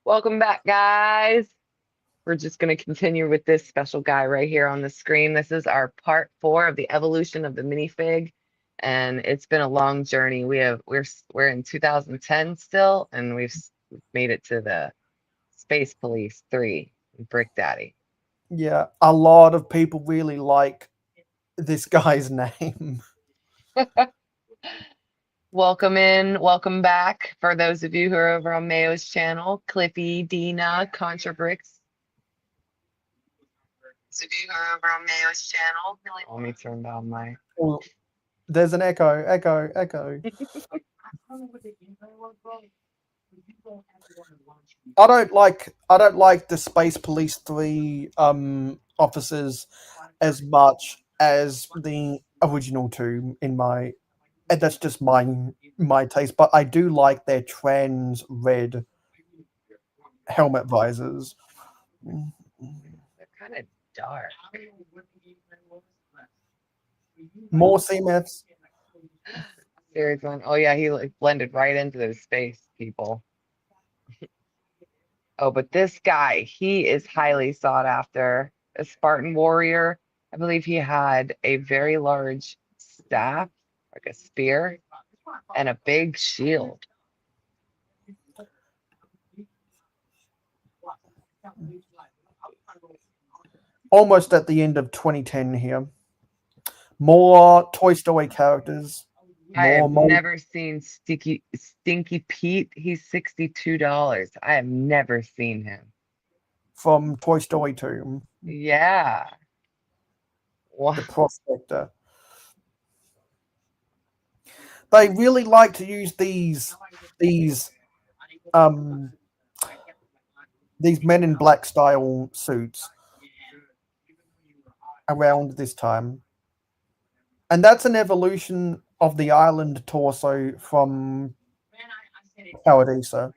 Welcome back, guys. We're just going to continue with this special guy right here on the screen. This is our part 4 of the evolution of the minifig, and it's been a long journey. We're in 2010 still, and we've made it to the Space Police 3, Brick Daddy. Yeah, a lot of people really like this guy's name. Welcome in, welcome back. For those of you who are over on Mayo's channel, Cliffy, Dina, Contrabricks. Those of you who are over on Mayo's channel, let me turn down my. Oh, there's an echo. I don't like the Space Police 3 officers as much as the original two in my and that's just my taste, but I do like their trans red helmet visors. They're kind of dark. More CMFs. Series one. Oh yeah, he like blended right into those space people. Oh, but this guy, he is highly sought after. A Spartan warrior. I believe he had a very large staff, like a spear, and a big shield. Almost at the end of 2010 here. More Toy Story characters. I have More never seen Stinky Pete. He's $62. I have never seen him. from Toy Story 2, Yeah. Wow. the Prospector. They really like to use these um these Men in Black style suits around this time, and that's an evolution of the island torso from Paradisa.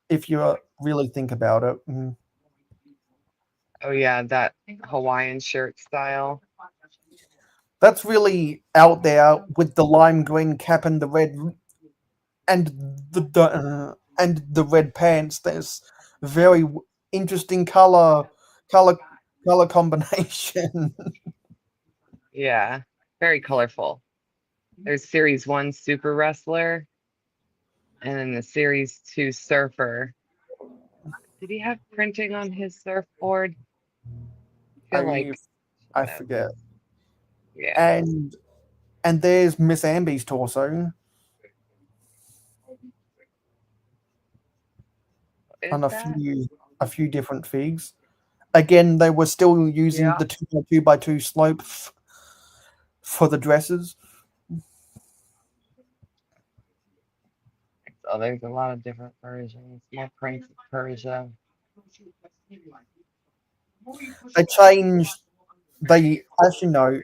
If you really think about it. Oh yeah, that Hawaiian shirt style. That's really out there with the lime green cap and the red and the red pants. There's very interesting color color combination. Yeah, very colorful. There's Series 1 Super Wrestler and then the Series 2 Surfer. Did he have printing on his surfboard? I feel I like I no. forget. Yeah. And there's Miss Amby's torso What is on that? a few different figs. Again, they were still using Yeah. the 2x2 slope for the dresses. Oh, there's a lot of different versions. More Prince of Persia. They changed. They actually no.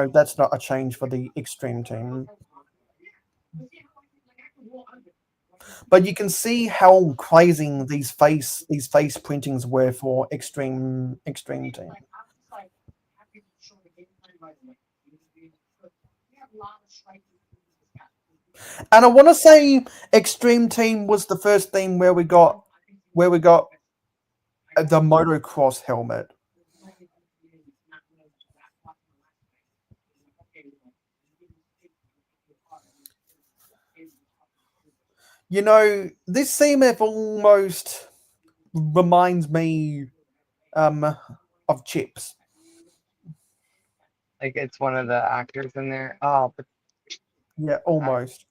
That's not a change for the extreme team. But you can see how crazy these face printings were for extreme team. And I want to say extreme team was the first thing where we got the motocross helmet. You know, this CMF almost reminds me of Chips. Like it's one of the actors in there. Oh, but Yeah, uh, almost.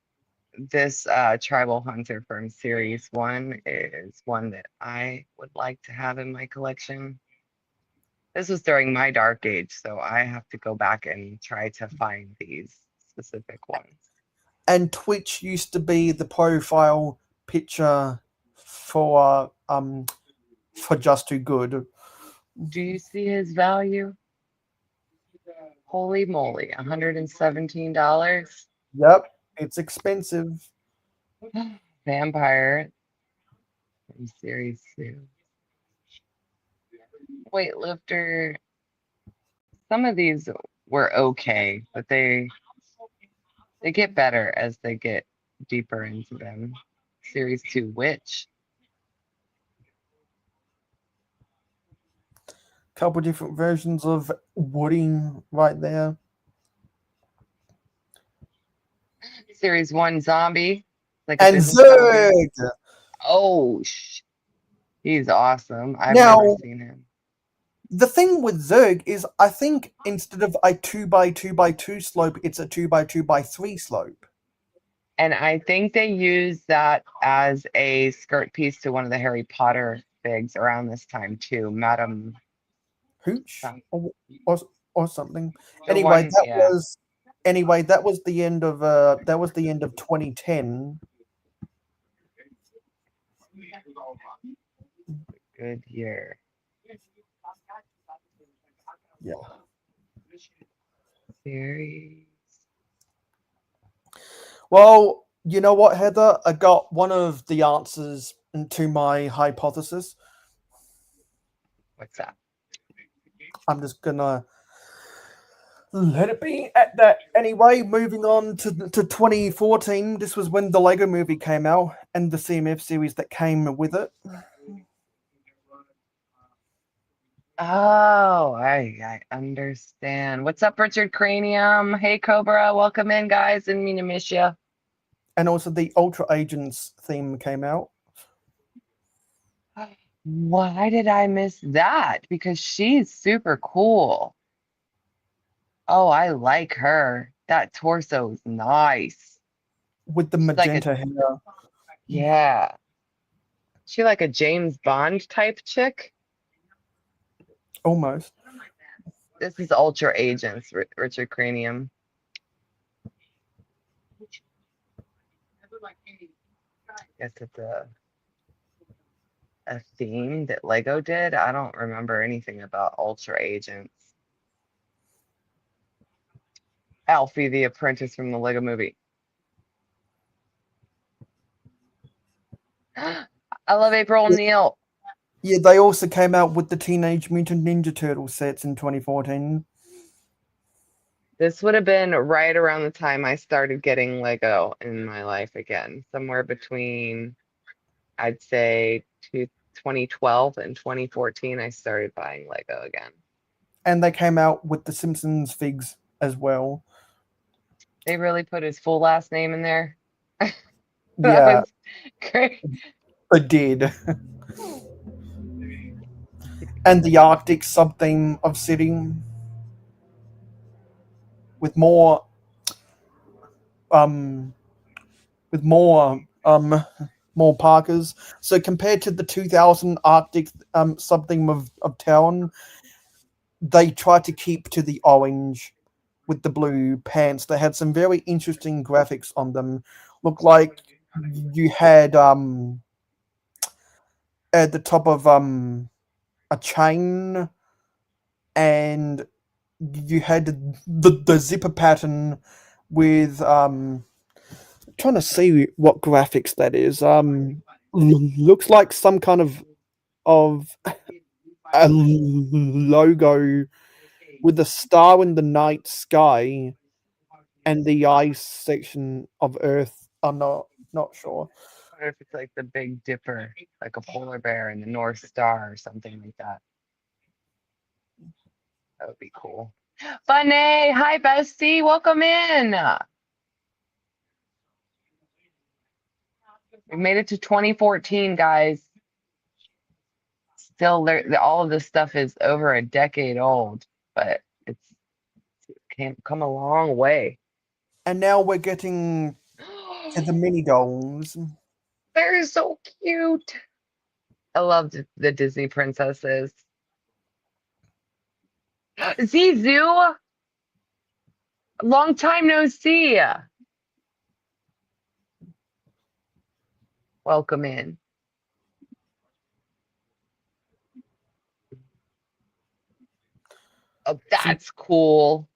this tribal hunter from Series 1 is one that I would like to have in my collection. This was during my dark age, so I have to go back and try to find these specific ones. And Twitch used to be the profile picture for Just Too Good. Do you see his value? Holy moly, $117. Yep, it's expensive. Vampire from Series 2. Weightlifter. Some of these were okay, but they get better as they get deeper into them. Series 2 Witch. couple different versions of Woody right there. Series 1 zombie, like a And business zombie. Zerg! Oh, he's awesome. I've never Now, seen him. the thing with Zerg is I think instead of a 2x2x2 slope, it's a 2x2x3 slope. And I think they used that as a skirt piece to one of the Harry Potter figs around this time too. Madam Hooch some- or something. the one, yeah. That was the end of 2010. Good year. Yeah. Series. Well, you know what, Heather? I got one of the answers to my hypothesis. What's that? I'm just gonna let it be at that. Anyway, moving on to 2014. This was when the Lego Movie came out and the CMF series that came with it. Oh, I understand. What's up, Richard Cranium? Hey, Cobra. Welcome in, guys. Didn't mean to miss you. And also the Ultra Agents theme came out. Why did I miss that? Because she's super cool. Oh, I like her. That torso is nice. With the She's like a, magenta hair. yeah. She like a James Bond type chick. Almost. This is Ultra Agents, Richard Cranium. Guess it's a theme that Lego did. I don't remember anything about Ultra Agents. Alfie the Apprentice from the Lego Movie. I love April O'Neil. Yeah, they also came out with the Teenage Mutant Ninja Turtle sets in 2014. This would have been right around the time I started getting Lego in my life again, somewhere between, I'd say, 2012 and 2014, I started buying Lego again. And they came out with the Simpsons figs as well. They really put his full last name in there. That Yeah, was great. they did. And the Arctic sub-theme of City with more um with more Parkers. So compared to the 2000 Arctic sub-theme of Town, they tried to keep to the orange with the blue pants. They had some very interesting graphics on them. Looked like you had at the top of a chain, and you had the zipper pattern with trying to see what graphics that is. Looks like some kind of a logo with the star in the night sky and the ice section of Earth. I'm not sure. I wonder if it's like the Big Dipper, like a polar bear and the North Star or something like that. That would be cool. Bunny, hi bestie, welcome in. We made it to 2014, guys. Still, all of this stuff is over a decade old, but it can't come a long way. And now we're getting to the mini dolls. They're so cute. I love the Disney princesses. Zizu, long time no see. Welcome in. Oh, that's cool.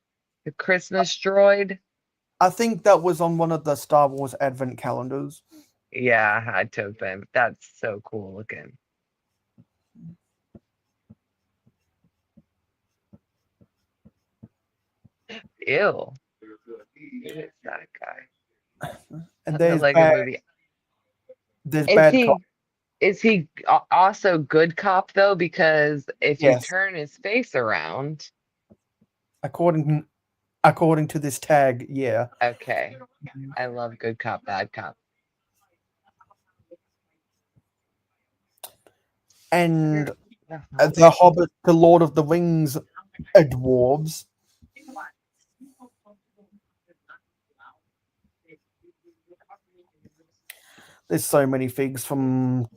The Christmas droid. I think that was on one of the Star Wars advent calendars. Yeah, I had to have been. That's so cool looking. Ew. Who is that guy? And The Lego movie. there's Is bad cop. he Is he also good cop though? Because if you Yes, turn his face around, according according to this tag, yeah. okay. I love good cop, bad cop. And The the Hobbit. Hobbit, the Lord of the Rings, dwarves. There's so many figs from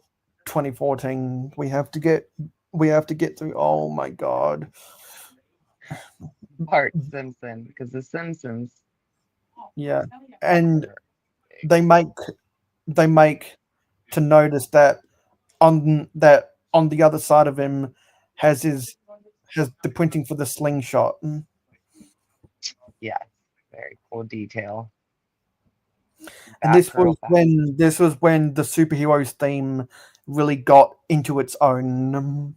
2014. We have to get through. Oh my god. Bart Simpson, because the Simpsons Yeah. And are big. they make they make to notice that on the other side of him has his has the printing for the slingshot. Yes, very cool detail. And Batgirl back. this was when the superheroes theme really got into its own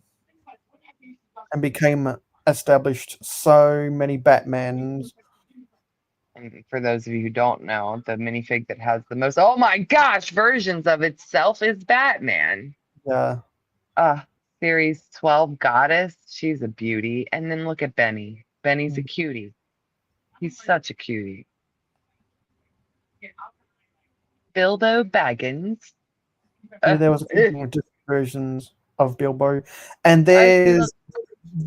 and became established. So many Batmans. And for those of you who don't know, the minifig that has the most, oh my gosh, versions of itself is Batman. Yeah. Uh, Series 12 Goddess, she's a beauty. And then look at Benny. Benny's a cutie. He's such a cutie. Bilbo Baggins. Yeah, Uh, there was a eh, couple of different versions of Bilbo. And I feel there's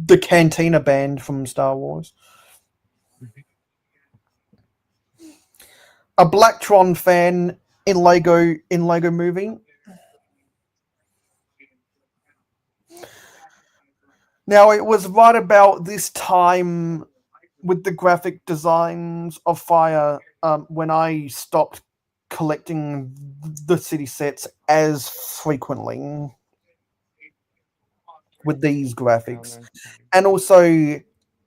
the Cantina band from Star Wars. A Blacktron fan in Lego Movie. Now it was right about this time with the graphic designs of Fire when I stopped collecting the city sets as frequently with these around graphics. those times. And also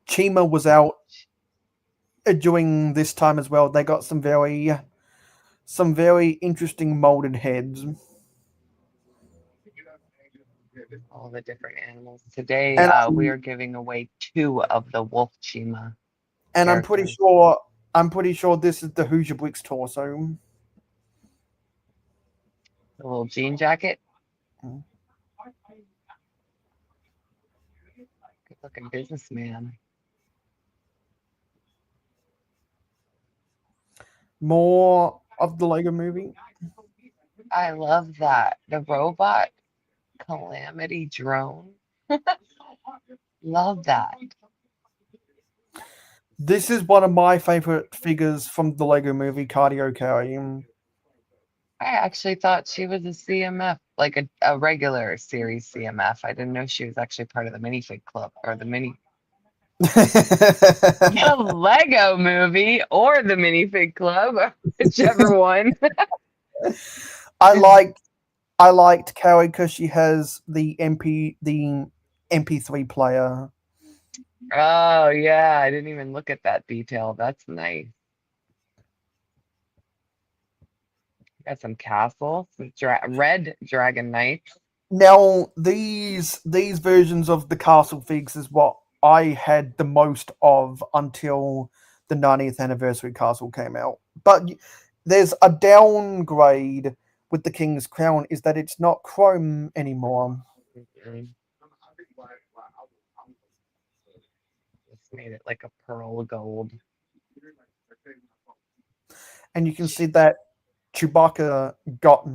Chima was out during this time as well. They got some very interesting molded heads. All the different animals. Today, And we are giving away two of the Wolf Chima and characters. I'm pretty sure this is the Hoosier Bricks torso. The little jean jacket. Good looking businessman. More of the Lego movie. I love that. The robot calamity drone. Love that. This is one of my favorite figures from the Lego movie, Cardio Carry. I actually thought she was a CMF, like a regular series CMF. I didn't know she was actually part of the minifig club or the Lego movie or the minifig club, whichever one. I liked I liked Carrie because she has the MP3 player, Oh yeah, I didn't even look at that detail. That's nice. Got some castles, some red dragon knights. now these versions of the castle figs is what I had the most of until the 90th anniversary castle came out. But there's a downgrade with the King's Crown is that it's not chrome anymore. Mhm. Just made it like a pearl gold. And you can see that Chewbacca got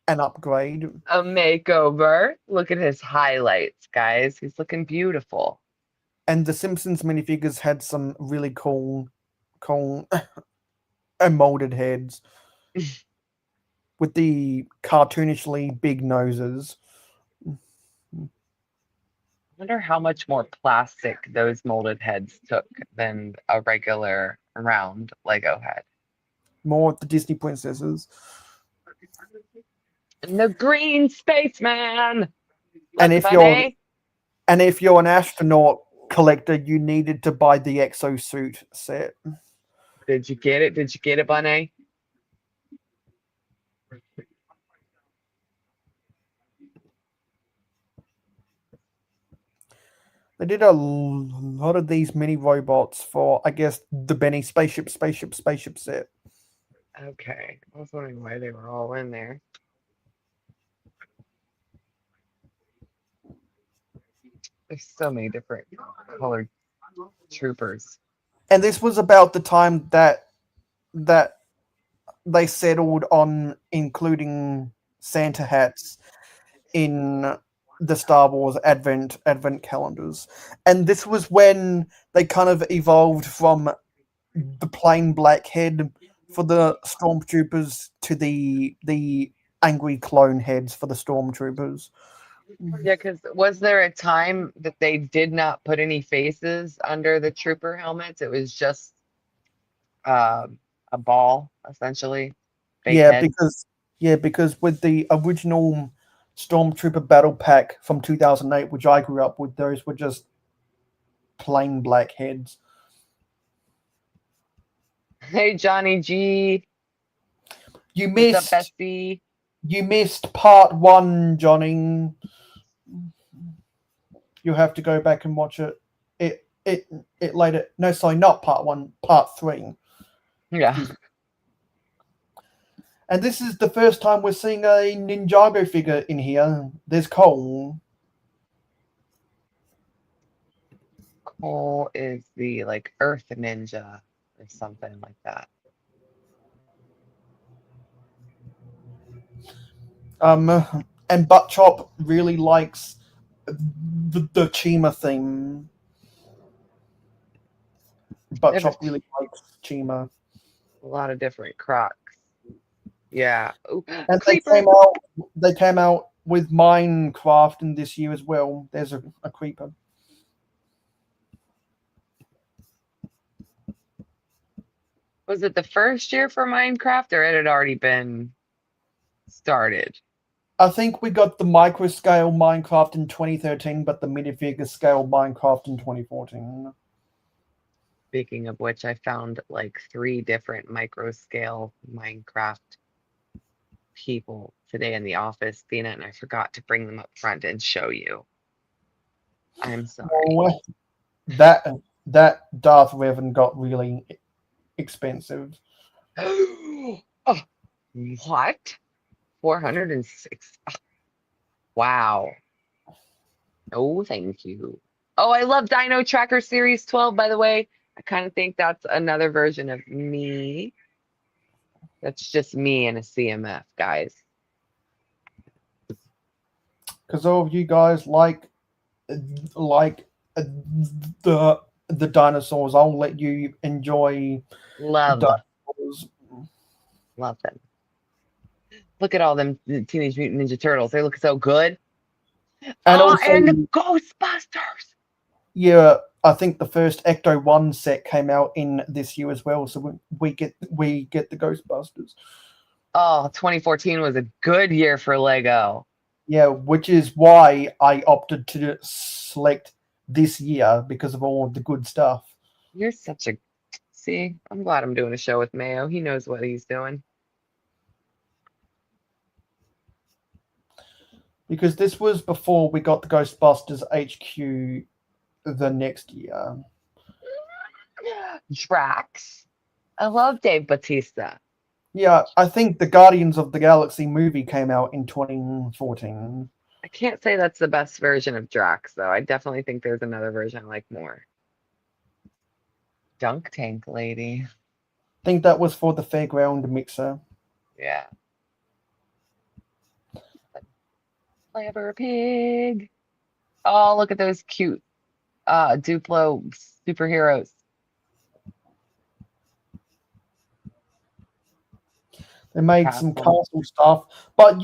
an upgrade. A makeover. Look at his highlights, guys. He's looking beautiful. And the Simpsons minifigures had some really cool and molded heads with the cartoonishly big noses. Wonder how much more plastic those molded heads took than a regular round Lego head. More of the Disney princesses. And the green spaceman. And Look, if you're bunny. and if you're an astronaut collector, you needed to buy the exosuit set. Did you get it? Did you get it, bunny? They did a lot of these mini robots for, I guess, the Benny spaceship set. Okay. I was wondering why they were all in there. There's so many different colored troopers. And this was about the time that they settled on including Santa hats in the Star Wars advent calendars. And this was when they kind of evolved from the plain black head for the stormtroopers to the angry clone heads for the stormtroopers. Yeah, because was there a time that they did not put any faces under the trooper helmets? It was just a ball, essentially, fake Yeah, heads. because with the original Stormtrooper battle pack from 2008, which I grew up with, those were just plain black heads. Hey, Johnny G, You what's up, missed Bestie? you missed part one, Johnny. You'll have to go back and watch it. It later. No, sorry, not part one, part three. Yeah. And this is the first time we're seeing a Ninjago figure in here. There's Cole. Cole is the like Earth Ninja or something like that. And Butt Chop really likes the Chima theme. Butt They have Chop really likes Chima. a lot of different Crocs. Yeah. Ooh, And Creeper. they came out with Minecraft in this year as well. There's a creeper. Was it the first year for Minecraft or it had already been started? I think we got the micro scale Minecraft in 2013, but the minifigure scale Minecraft in 2014. Speaking of which, I found like 3 different micro scale Minecraft people today in the office, Thena, and I forgot to bring them up front and show you. I'm sorry. Well, that Darth Revan got really expensive. Oh, what? 406. Wow. Oh, thank you. Oh, I love Dino Tracker Series 12, by the way. I kind of think that's another version of me. That's just me in a CMF, guys. Because all of you guys like the dinosaurs. I'll let you enjoy Love, dinosaurs. love them. Look at all them Teenage Mutant Ninja Turtles. They look so good. And Oh, also, and the Ghostbusters. yeah, I think the first Ecto One set came out in this year as well. So we get the Ghostbusters. Oh, 2014 was a good year for Lego. Yeah, which is why I opted to select this year because of all of the good stuff. You're such a. See, I'm glad I'm doing a show with Mayo. He knows what he's doing. Because this was before we got the Ghostbusters HQ the next year. Drax. I love Dave Bautista. Yeah, I think the Guardians of the Galaxy movie came out in 2014. I can't say that's the best version of Drax, though. I definitely think there's another version I like more. Dunk Tank Lady. I think that was for the Fairground Mixer. Yeah. Clever Pig. Oh, look at those cute Duplo superheroes. They made Castle. some castle stuff, but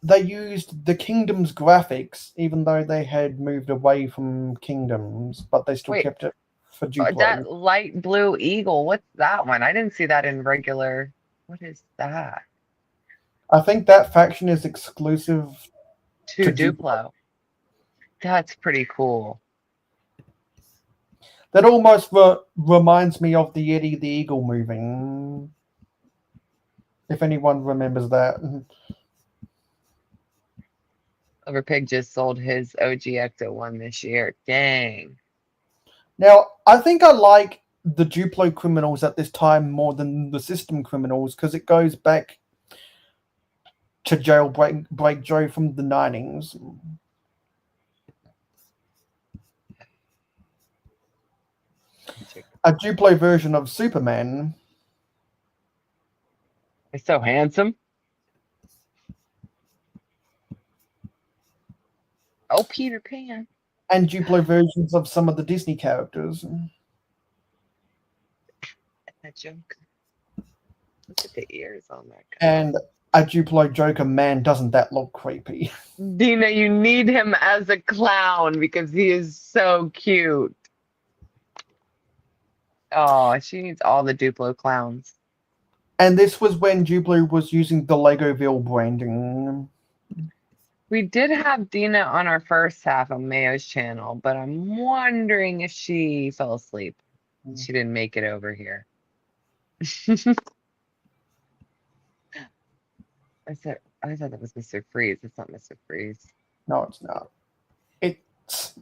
they used the Kingdoms graphics, even though they had moved away from Kingdoms, but they still kept it for Duplo. That light blue eagle, what's that one? I didn't see that in regular. What is that? I think that faction is exclusive to Duplo. That's pretty cool. That almost reminds me of the Eddie the Eagle movie. If anyone remembers that. Overpig just sold his OG Ecto 1 this year. Dang. Now, I think I like the Duplo criminals at this time more than the system criminals because it goes back to Jailbreak Joe from the 90s. A Duplo version of Superman. He's so handsome. Oh, Peter Pan. And Duplo versions of some of the Disney characters. That Joker. Look at the ears on that guy. And a Duplo Joker. Man, doesn't that look creepy? Dina, you need him as a clown because he is so cute. Oh, she needs all the Duplo clowns. And this was when Duplo was using the Legoville branding. We did have Dina on our first half of Mayo's channel, but I'm wondering if she fell asleep. She didn't make it over here. I thought that was Mr. Freeze. It's not Mr. Freeze. No, it's not. It's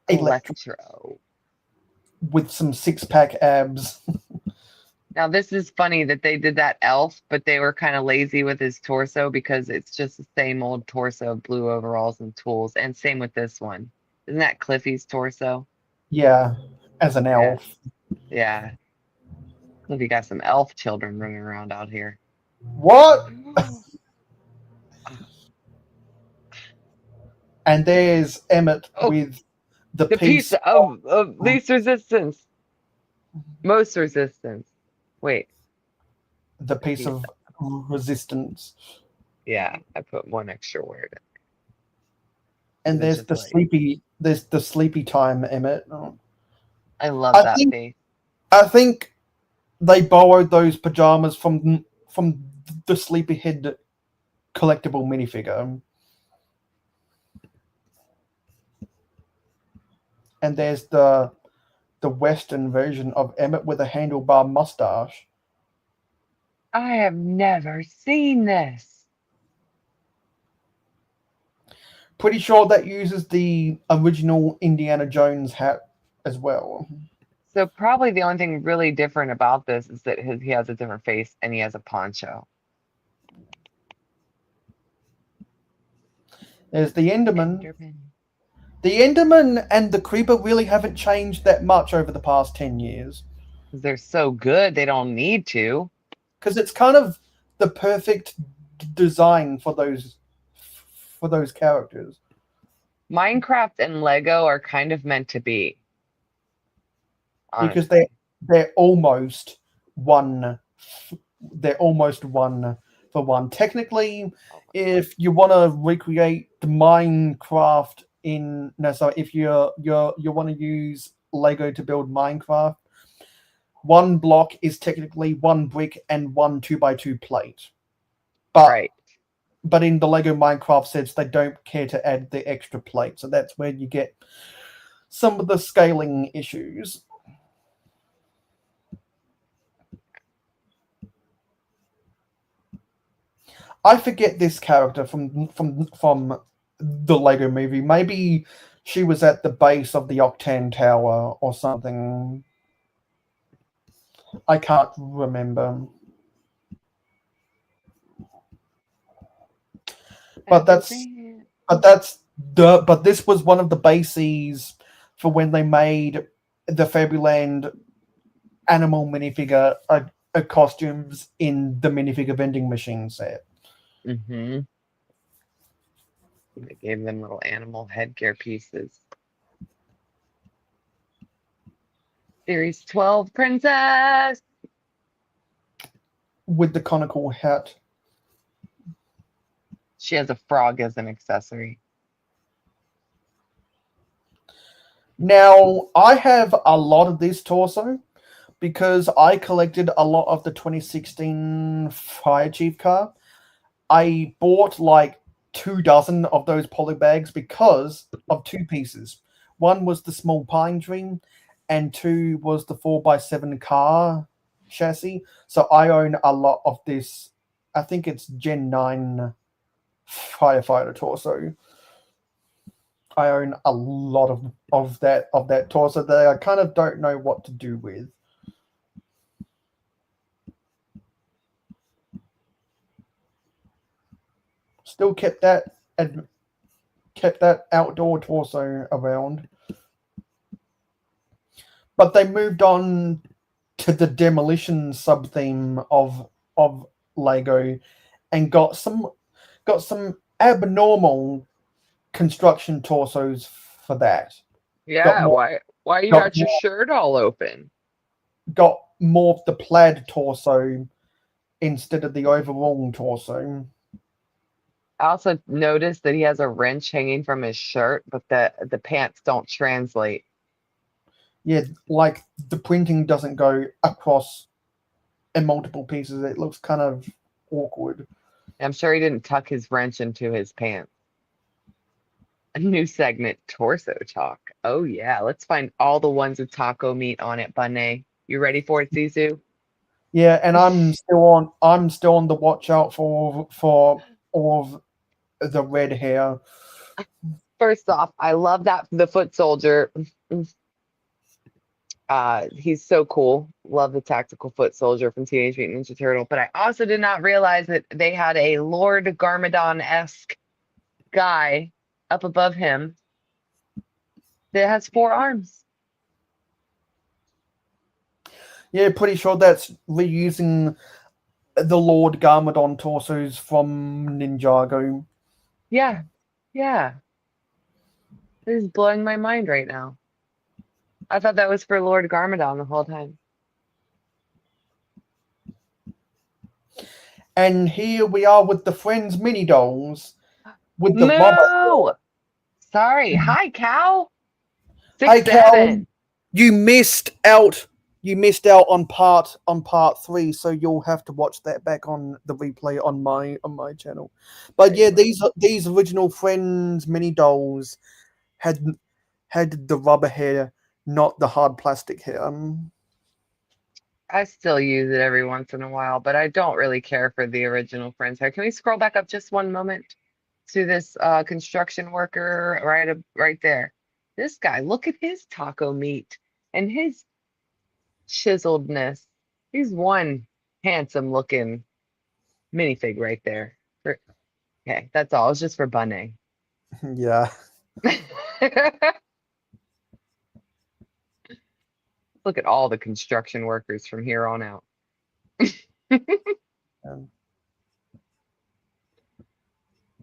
Electro. With some six-pack abs. Now, this is funny that they did that elf, but they were kind of lazy with his torso because it's just the same old torso, blue overalls and tools. And same with this one. Isn't that Cliffy's torso? Yeah, as an elf. Yeah. Cliffy got some elf children running around out here. What? And there's Emmett with the piece of least resistance. Most resistance. Wait. The piece of resistance. Yeah, I put one extra word. And there's the sleepy time Emmett. I love that face. I think they borrowed those pajamas from the Sleepyhead collectible minifigure. And there's the Western version of Emmett with a handlebar mustache. I have never seen this. Pretty sure that uses the original Indiana Jones hat as well. So probably the only thing really different about this is that he has a different face and he has a poncho. There's the Enderman. The Enderman and the Creeper really haven't changed that much over the past 10 years. They're so good, they don't need to. Because it's kind of the perfect design for those characters. Minecraft and Lego are kind of meant to be. Honestly. Because they're almost one. They're almost one for one. Technically, if you want to recreate Minecraft if you want to use Lego to build Minecraft, one block is technically one brick and one 2x2 plate. But in the Lego Minecraft sets, they don't care to add the extra plate, so that's where you get some of the scaling issues. I forget this character from the Lego movie. Maybe she was at the base of the Octane Tower or something. I can't remember. But this was one of the bases for when they made the Fabuland animal minifigure costumes in the minifigure vending machine set. Mm-hmm. They gave them little animal headgear pieces. Series 12 princess with the conical hat. She has a frog as an accessory. Now, I have a lot of this torso because I collected a lot of the 2016 Fire Chief car. I bought like 24 of those poly bags because of two pieces. One was the small pine tree, and two was the 4x7 car chassis. So I own a lot of this. I think it's Gen 9 firefighter torso. I own a lot of that torso that I kind of don't know what to do with. Still kept that outdoor torso around. but they moved on to the demolition sub theme of Lego and got some abnormal construction torsos for that. Got Yeah, more why you got got your shirt all open? got more of the plaid torso instead of the overall torso. I also noticed that he has a wrench hanging from his shirt, but the pants don't translate. Yeah, like the printing doesn't go across in multiple pieces. It looks kind of awkward. I'm sure he didn't tuck his wrench into his pants. A new segment, torso talk. Oh yeah, let's find all the ones with taco meat on it, Bunny. You ready for it, Sisu? Yeah, and I'm still on the watch out for all of the red hair. First off, I love that the foot soldier. He's so cool. Love the tactical foot soldier from Teenage Mutant Ninja Turtle. But I also did not realize that they had a Lord Garmadon-esque guy up above him that has 4 arms. Yeah, pretty sure that's reusing the Lord Garmadon torsos from Ninjago. Yeah, yeah. This is blowing my mind right now. I thought that was for Lord Garmadon the whole time. And here we are with the Friends mini dolls with the rubber. Moo! Sorry. Hi, cow. Six Hey Cal, seven. you missed out. You missed out on part 3, so you'll have to watch that back on the replay on my channel. But yeah, these original Friends mini dolls had had the rubber hair, not the hard plastic hair. I still use it every once in a while, but I don't really care for the original Friends hair. Can we scroll back up just one moment to this construction worker right there? This guy, look at his taco meat and his chiseledness. He's one handsome looking minifig right there. Okay, that's all. It's just for Bunny. Yeah. Look at all the construction workers from here on out. Um,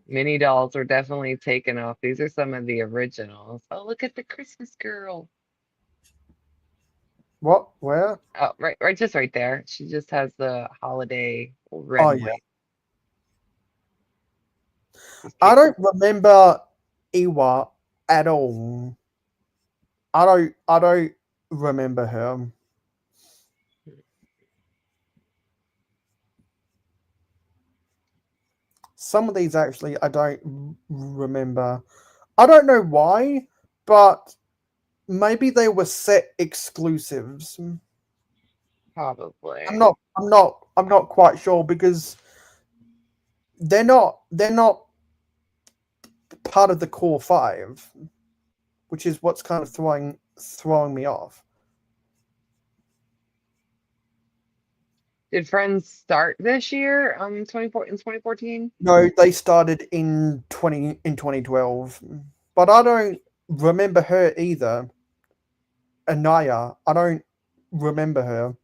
Mini dolls are definitely taken off. These are some of the originals. Oh, look at the Christmas girl. what? Where? Oh, right, just right there. She just has the holiday red Oh and yeah. white. She's I cute. don't remember Iwa at all. I don't remember her. Some of these actually I don't remember. I don't know why, but maybe they were set exclusives. I'm Probably. not I'm not I'm not quite sure because they're not part of the core 5, which is what's kind of throwing me off. Did Friends start this year? 24 in 2014? No, they started in 2012, but I don't remember her either. Anaya, I don't remember her.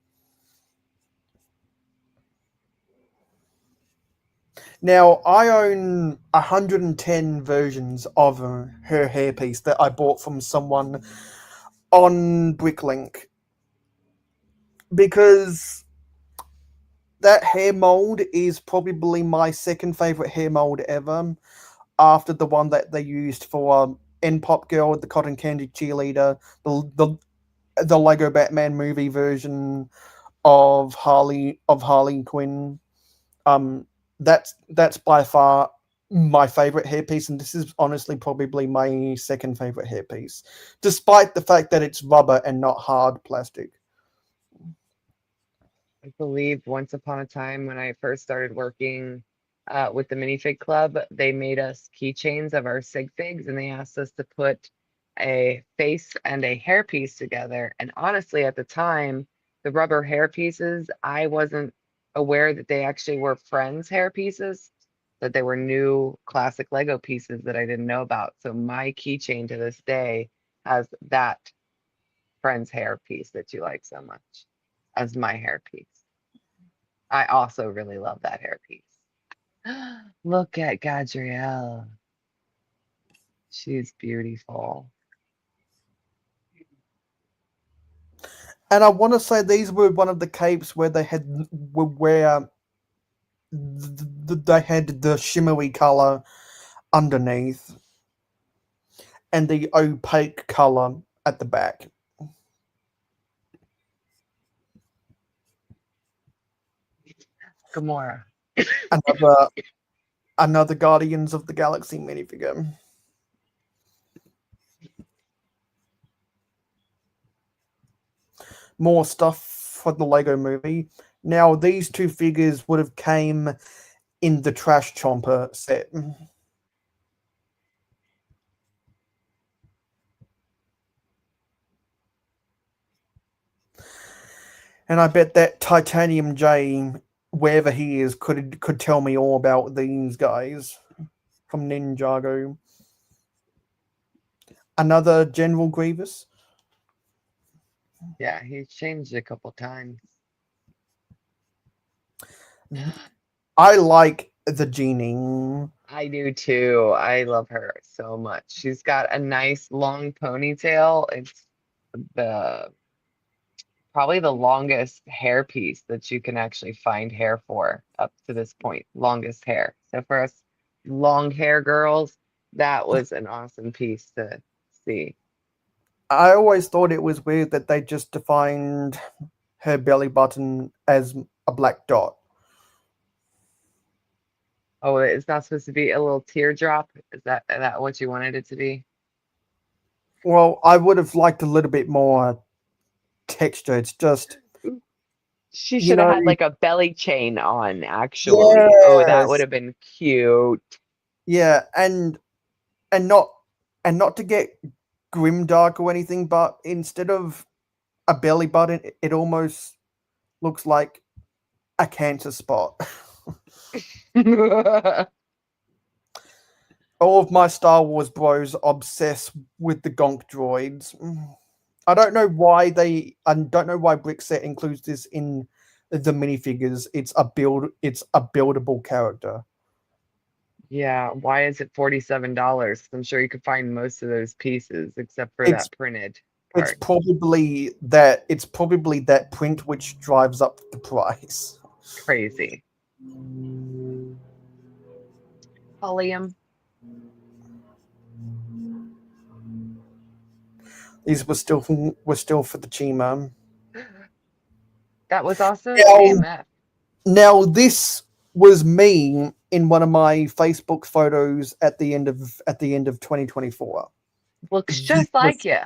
Now I own 110 versions of her hairpiece that I bought from someone on Bricklink because that hair mold is probably my second favorite hair mold ever, after the one that they used for N Pop Girl, the Cotton Candy Cheerleader, the Lego Batman movie version of Harley Quinn. Um, that's by far my favorite hairpiece, and this is honestly probably my second favorite hairpiece, despite the fact that it's rubber and not hard plastic. I believe once upon a time when I first started working with the Minifig Club, they made us keychains of our sig figs and they asked us to put a face and a hair piece together. And honestly, at the time, the rubber hair pieces, I wasn't aware that they actually were Friends hair pieces, that they were new classic Lego pieces that I didn't know about. So my keychain to this day has that friend's hair piece that you like so much as my hair piece. I also really love that hair piece. Look at Gadriel. She's beautiful. And I want to say these were one of the capes where they had where they had the shimmery color underneath and the opaque color at the back. Gamora. Another another Guardians of the Galaxy minifigure. More stuff for the Lego movie. Now these two figures would have came in the Trash Chomper set. And I bet that Titanium J, wherever he is, could tell me all about these guys from Ninjago. Another General Grievous. Yeah, he's changed a couple times. I like the Genie. I do too. I love her so much. She's got a nice long ponytail. It's the probably the longest hair piece that you can actually find hair for up to this point. Longest hair. So for us long hair girls, that was an awesome piece to see. I always thought it was weird that they just defined her belly button as a black dot. Oh, it's not supposed to be a little teardrop? Is that what you wanted it to be? Well, I would have liked a little bit more texture. It's just, She you should have know, had like a belly chain on, actually. Oh, that would yes, have been cute. yeah, and not and not to get grim dark or anything, but instead of a belly button, it almost looks like a cancer spot. All of my Star Wars bros obsess with the Gonk droids. I don't know why Brickset includes this in the minifigures. It's a buildable character. Yeah, why is it $47? I'm sure you could find most of those pieces except for It's that printed it's part. probably that print which drives up the price. Crazy. Helium. These were still for the Chima. That was also Now, TMF. this was me in one of my Facebook photos at the end of 2024. Looks This just like was you.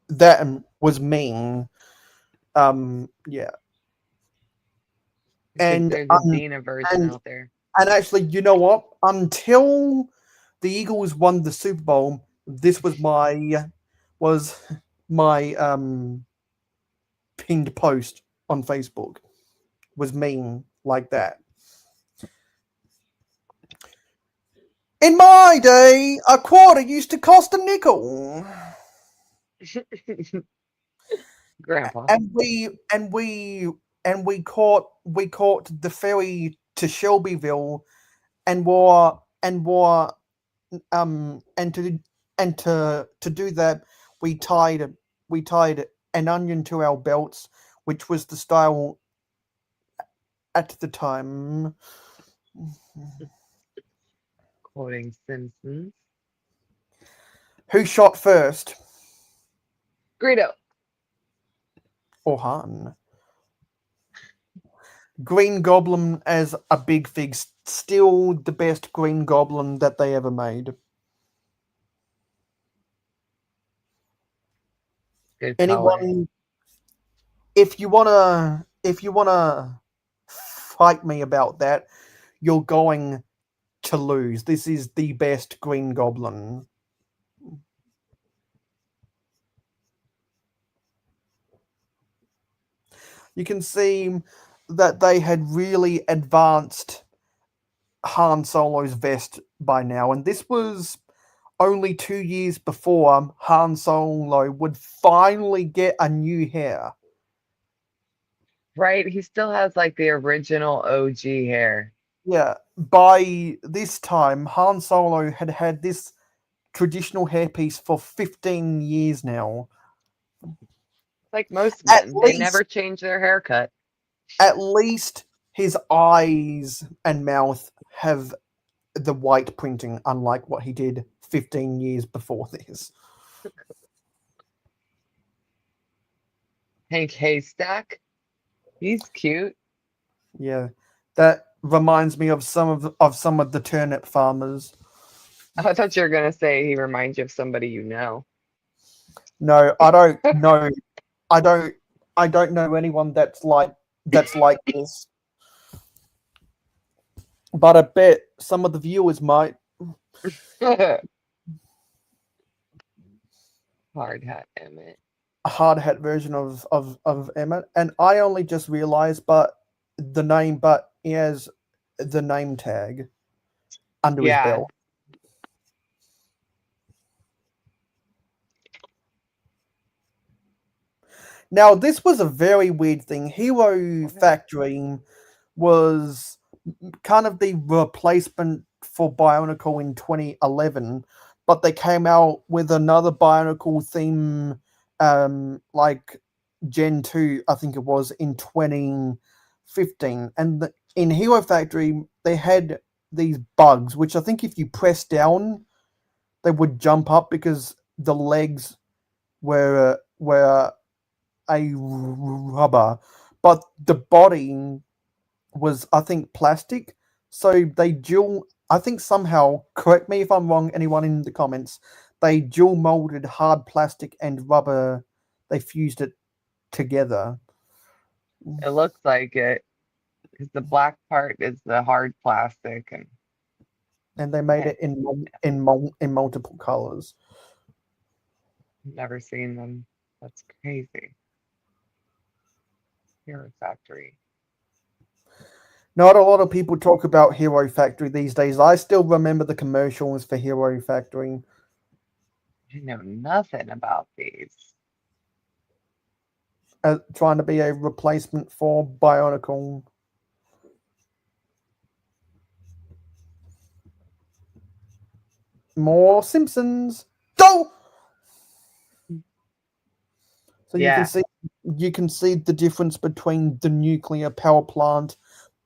that was me. Yeah, I think and there's a Dina version and out there. and actually, you know what? Until the Eagles won the Super Bowl, this was my pinned post on Facebook. Was me like that. In my day, a quarter used to cost a nickel. Grandpa. And we caught the ferry to Shelbyville and wore and to do that we tied an onion to our belts, which was the style at the time. Quoting Simpsons. Who shot first? Greedo. Or Han? Green Goblin as a big fig, still the best Green Goblin that they ever made. Good color. Anyone, if you wanna fight me about that, you're going to lose. This is the best Green Goblin. You can see that they had really advanced Han Solo's vest by now, and this was only 2 years before Han Solo would finally get a new hair. Right? He still has like the original OG hair. Yeah, by this time, Han Solo had had this traditional hairpiece for 15 years now. Like most At men, they least, never change their haircut. at least his eyes and mouth have the white printing, unlike what he did 15 years before this. Hank Haystack, he's cute. Yeah, that reminds me of some of the turnip farmers. I thought you were gonna say he reminds you of somebody you know. No, I don't know. I don't. I don't know anyone that's like this. But I bet some of the viewers might. Hard hat Emmett. A hard hat version of Emmett, and I only just realized, but he has the name tag under his Yeah. belt. Now, this was a very weird thing. Hero Factory was kind of the replacement for Bionicle in 2011, but they came out with another Bionicle theme, like Gen 2, I think it was, in 2015. And in Hero Factory, they had these bugs, which I think if you press down, they would jump up because the legs were a rubber, but the body was, I think, plastic. So they dual. I think somehow, correct me if I'm wrong, anyone in the comments, they dual molded hard plastic and rubber. They fused it together, It looks like it because the black part is the hard plastic and and they made I've it in multiple colors. never seen them. That's crazy. Hero Factory. Not a lot of people talk about Hero Factory these days. I still remember the commercials for Hero Factory. I know nothing about these. Trying to be a replacement for Bionicle. More Simpsons. Go. So Yeah, you can see the difference between the nuclear power plant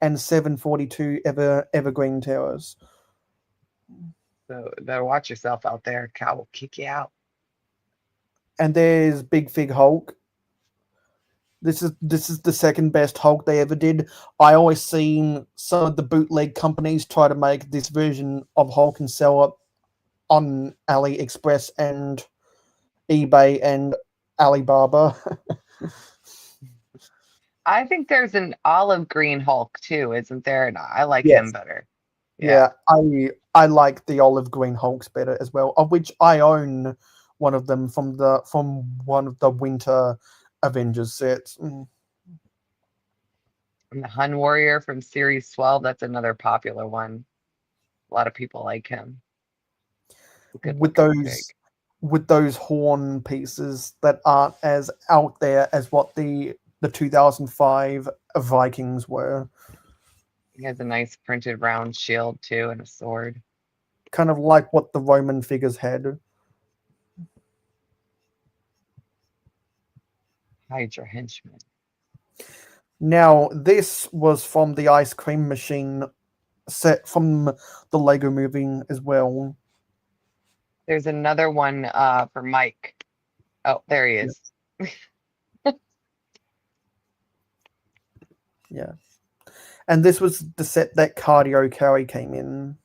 and 742 Evergreen Towers. so better watch yourself out there. Cow will kick you out. And there's Big Fig Hulk. This is the second best Hulk they ever did. I always seen some of the bootleg companies try to make this version of Hulk and sell it on AliExpress and eBay and Alibaba. I think there's an olive green Hulk too, isn't there? And I like him Yes. better. Yeah, Yeah, I like the olive green Hulks better as well, of which I own one of them from one of the Winter Avengers sets. and the Hun Warrior from Series 12, that's another popular one. A lot of people like him. Good With looking fig. those horn pieces that aren't as out there as what the 2005 Vikings were. He has a nice printed round shield too and a sword. Kind of like what the Roman figures had. Hydra henchman. Now, this was from the ice cream machine set from the Lego movie as well. There's another one for Mike. Oh, there he is. Yeah. And this was the set that Cardio Carry came in.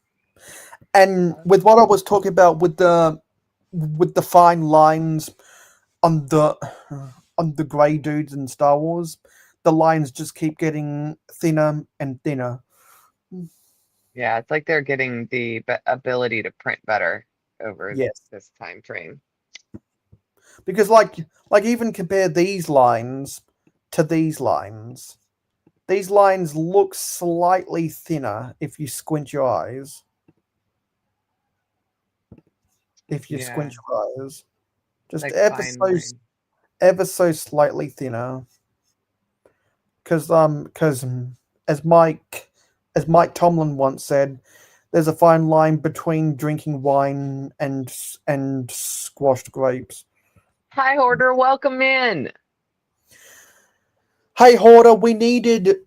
And with what I was talking about with the fine lines on the grey dudes in Star Wars, the lines just keep getting thinner and thinner. Yeah, it's like they're getting the ability to print better over Yes. this time frame. Because like even compare these lines to these lines. These lines look slightly thinner if you squint your eyes. if you Yeah, squint your eyes. Just like fine line. ever so slightly thinner. Because as Mike Tomlin once said, there's a fine line between drinking wine and squashed grapes. Hi, Hoarder, welcome in. Hey Hoarder, we needed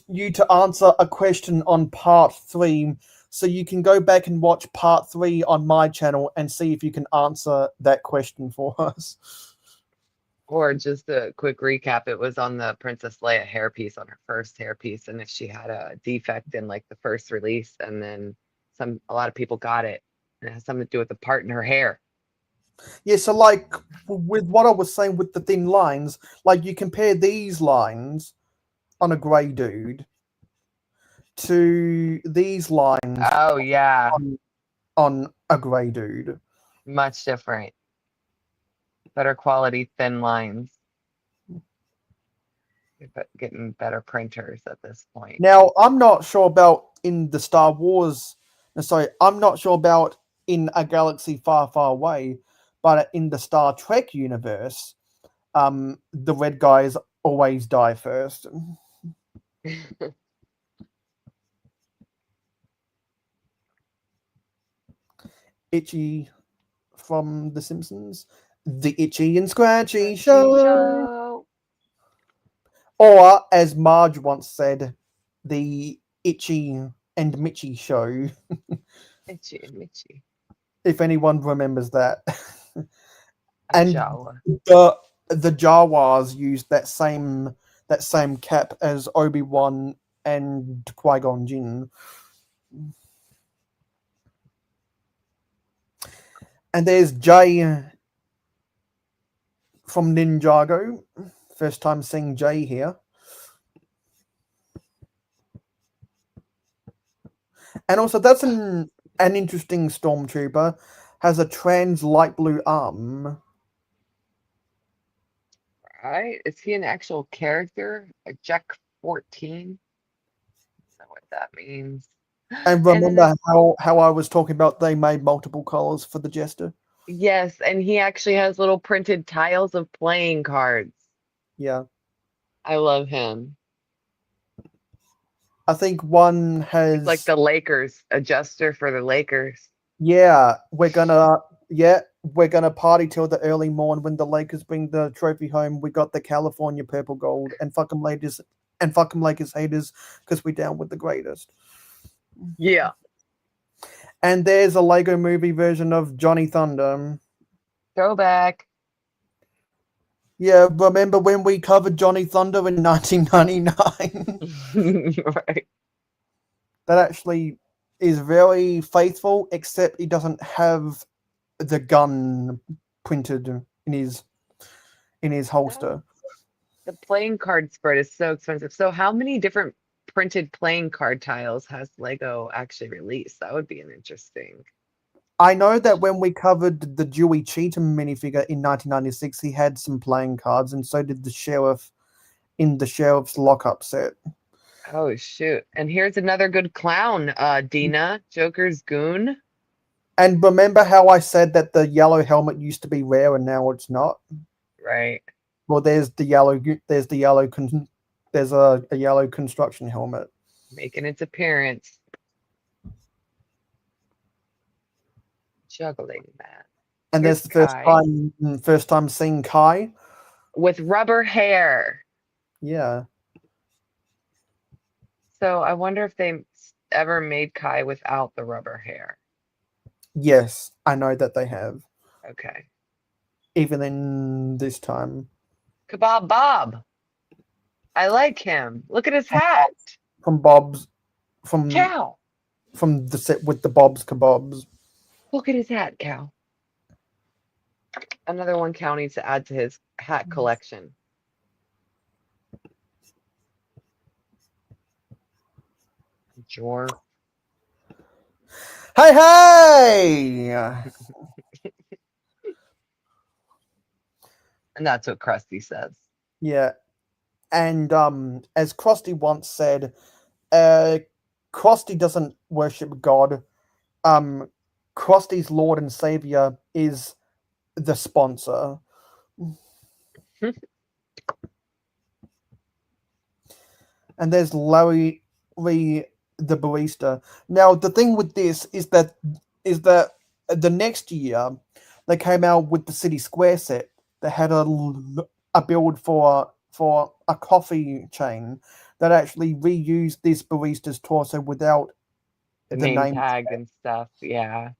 you to answer a question on part 3, so you can go back and watch part 3 on my channel and see if you can answer that question for us. Or just a quick recap, it was on the Princess Leia hairpiece, on her first hairpiece, and if she had a defect in like the first release, and then a lot of people got it, and it has something to do with the part in her hair. Yeah, so like with what I was saying with the thin lines, like you compare these lines on a grey dude to these lines Oh yeah, on a grey dude. much different. Better quality thin lines. Getting better printers at this point. Now, I'm not sure about in the Star Wars. No, sorry, I'm not sure about in a galaxy far, far away, but in the Star Trek universe, the red guys always die first. Itchy from The Simpsons, the Itchy and Scratchy She Show, show. or as Marge once said, the Itchy and Mitchy Show. Itchy and Mitchy. If anyone remembers that. And And Jawa. the Jawas used that same cap as Obi-Wan and Qui-Gon Jinn. And there's Jay from Ninjago. First time seeing Jay here. And also that's an interesting stormtrooper. Has a trans light blue arm. Right? Is he an actual character? A Jack 14? Is that what that means? And And then there's, remember how I was talking about they made multiple colors for the Jester? yes, and he actually has little printed tiles of playing cards. Yeah. I love him. I think one He's like has the Lakers adjuster for the Lakers. Yeah, we're gonna party till the early morn when the Lakers bring the trophy home. We got the California purple gold and fuck 'em Lakers haters because we down with the greatest. Yeah. And there's a Lego movie version of Johnny Thunder. Throwback. Yeah, remember when we covered Johnny Thunder in 1999? Right. That actually is very faithful, except he doesn't have the gun printed in his holster. The playing card spread is so expensive. So how many different printed playing card tiles has Lego actually released? That would be an interesting. I know that when we covered the Dewey Cheatham minifigure in 1996, he had some playing cards, and so did the sheriff in the sheriff's lockup set. Oh shoot. And here's another good clown, Dina, Joker's goon. And remember how I said that the yellow helmet used to be rare and now it's not? Right. Well, there's a yellow construction helmet. Making its appearance. Juggling that. And Here's there's the Kai first time seeing Kai. with rubber hair. Yeah. So I wonder if they ever made Kai without the rubber hair. Yes, I know that they have. Okay. Even in this time. Kebab Bob. I like him. Look at his hat. From Bob's from Cow. from the set with the Bob's Kebabs. Look at his hat, Cow. Another one Cow needs to add to his hat collection. Jor. Hey, hey! And that's what Krusty says. Yeah, and as Krusty once said, Krusty doesn't worship God. Um, Krusty's Lord and Savior is the sponsor. And there's Larry the barista. Now the thing with this is that the next year they came out with the City Square set. They had a build for a coffee chain that actually reused this barista's torso without The the name name. tag and stuff. Yeah.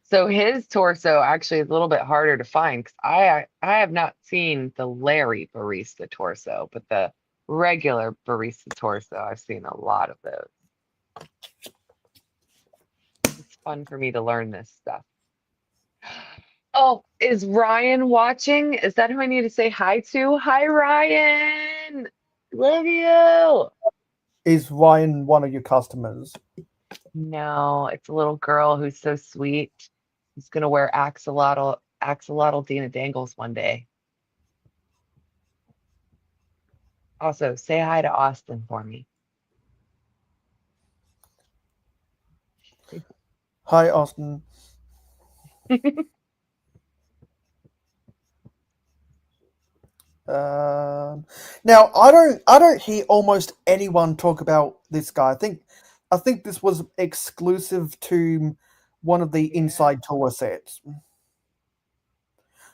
So his torso actually is a little bit harder to find because I have not seen the Larry barista torso, but the regular barista torso, I've seen a lot of those. It's fun for me to learn this stuff. Oh, is Ryan watching? Is that who I need to say hi to? Hi, Ryan. Love you. Is Ryan one of your customers? No, it's a little girl who's so sweet. Who's gonna wear axolotl Dina Dangles one day. Also, say hi to Austin for me. Hi, Austin. Now I don't hear almost anyone talk about this guy. I think this was exclusive to one of the Yeah. inside tour sets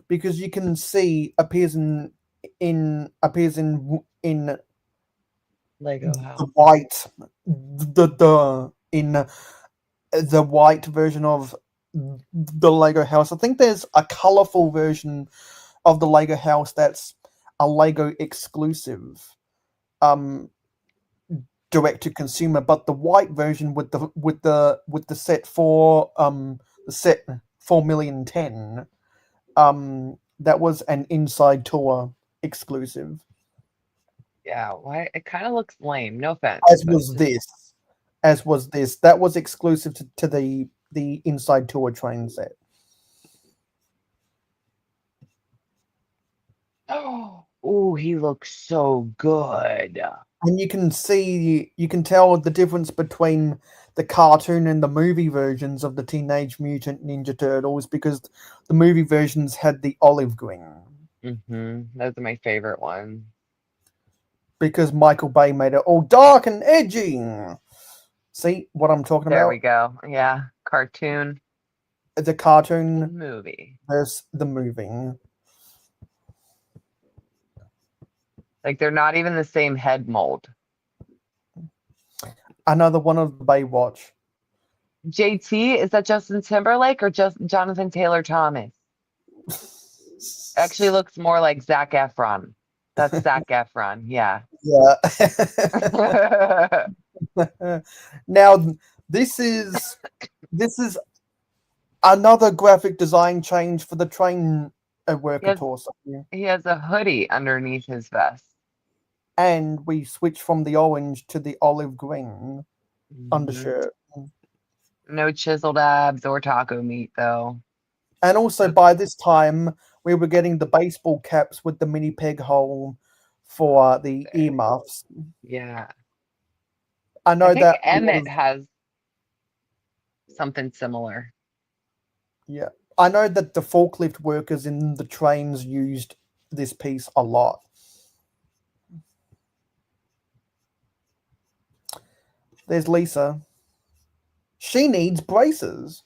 because you can see appears in Lego the house. white the in the white version of the Lego house. I think there's a colorful version of the Lego house that's a Lego exclusive. Um, Direct to consumer, but the white version with the set for the set 4,000,010 that was an inside tour exclusive, Yeah, why it kind of looks lame. No offense, as but was just this as was this that was exclusive to the inside tour train set. oh, he looks so good. And you can tell the difference between the cartoon and the movie versions of the Teenage Mutant Ninja Turtles because the movie versions had the olive green Those are my favorite ones. because Michael Bay made it all dark and edgy. See what I'm talking There we about? go. Yeah, cartoon The cartoon movie. versus the movie. Like they're not even the same head mold. Another one of the Baywatch. JT, is that Justin Timberlake or just Jonathan Taylor Thomas? Actually looks more like Zac Efron. That's Zac Efron. Yeah. Yeah. Now this is another graphic design change for the train He worker has torso. he has a hoodie underneath his vest. And we switch from the orange to the olive green Mhm. undershirt. No chiseled abs or taco meat though. And also That's by this time we were getting the baseball caps with the mini peg hole for the very cool. earmuffs. Yeah. I I know think that a lot Emmett of has something similar. yeah. I know that the forklift workers in the trains used this piece a lot. There's Lisa. She needs braces.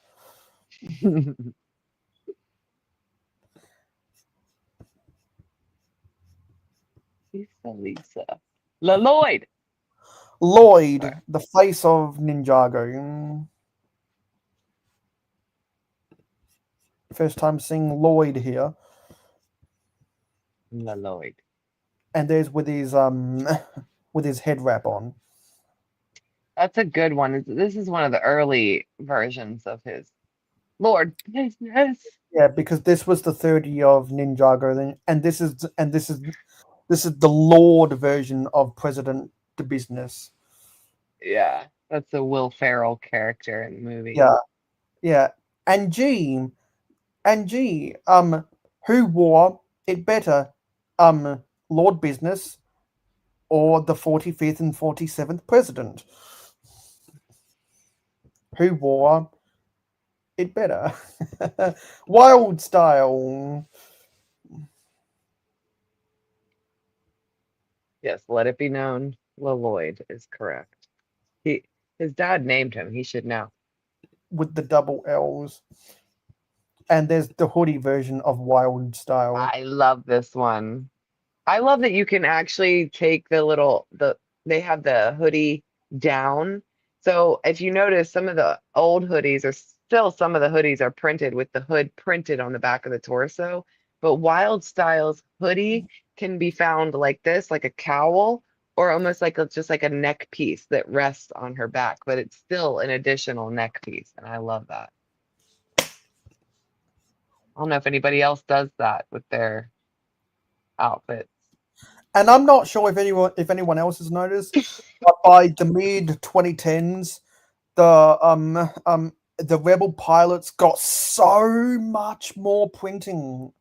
Lisa. Lloyd. Sorry. Lloyd, the face of Ninjago. First time seeing Lloyd here. Lloyd. And there's with his with his head wrap on. That's a good one. This is one of the early versions of his Lord business. Yeah, because this was the 30 of Ninjago, then, and this is the Lord version of President the Business. Yeah, that's a Will Ferrell character in the movie. Yeah, yeah, and G, who wore it better, Lord Business or the 45th and 47th president? Who wore it better. Wild style. Yes, let it be known. Lloyd is correct. He his dad named him. He should know. With the double L's. And there's the hoodie version of Wild Style. I love this one. I love that you can actually take they have the hoodie down. So if you notice, some of the old hoodies are still some of the hoodies are printed with the hood printed on the back of the torso. But Wild Styles hoodie can be found like this, like a cowl, or almost like just like a neck piece that rests on her back, but it's still an additional neck piece, and I love that. I don't know if anybody else does that with their outfits. And I'm not sure if anyone else has noticed, but by the mid 2010s, the Rebel pilots got so much more printing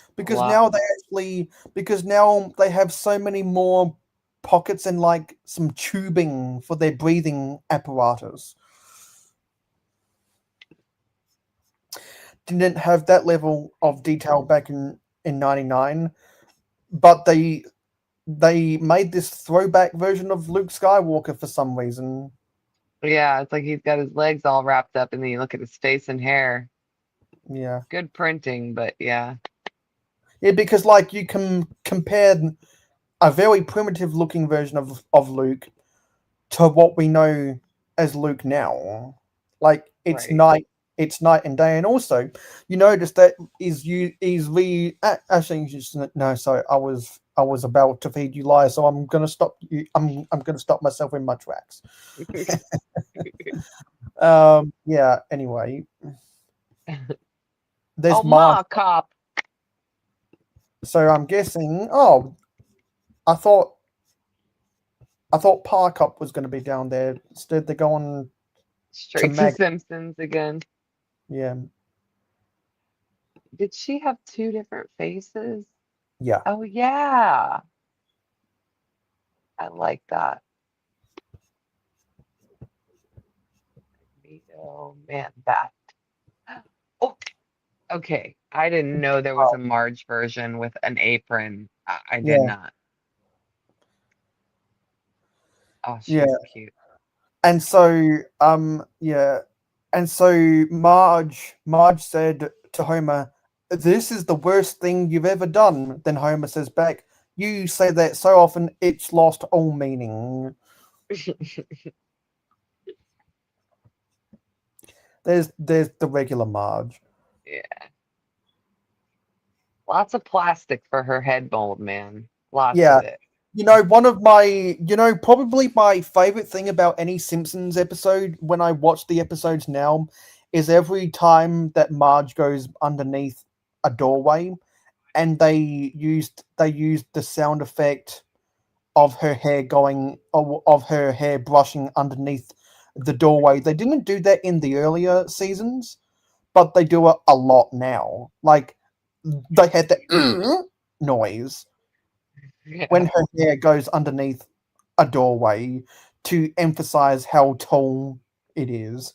A because lot. now they have so many more pockets and like some tubing for their breathing apparatus. Didn't have that level of detail back in '99, but they made this throwback version of Luke Skywalker for some reason. Yeah, it's like he's got his legs all wrapped up, and then you look at his face and hair. Yeah, Good printing, but yeah, yeah, because like you can compare a very primitive looking version of Luke to what we know as Luke now. Like right. it's night and day. And also, you notice that actually no, sorry, I was about to feed you lies, so I'm gonna stop you. I'm gonna stop myself in my tracks. Yeah. Anyway, Oh, there's Marge. Ma cop. So I'm guessing. Oh, I thought I thought Park Up was going to be down there. Instead, they're going to Straight to Mag. Simpsons again. Yeah, Did she have two different faces? yeah, Oh, yeah. I like that. Oh, man, that. Oh, okay. I didn't know there was a Marge version with an apron. I did yeah, not. Oh, yeah. she's cute. And so, yeah, and so Marge said to Homer, "This is the worst thing you've ever done." Then Homer says back, "You say that so often, it's lost all meaning." There's the regular Marge. Yeah. Lots of plastic for her head mold, man. Lots of Yeah, it. probably my favorite thing about any Simpsons episode when I watch the episodes now is every time that Marge goes underneath a doorway and they used the sound effect of her hair of her hair brushing underneath the doorway. They didn't do that in the earlier seasons, but they do it a lot now. Like they had that noise when Yeah. her hair goes underneath a doorway to emphasize how tall it is.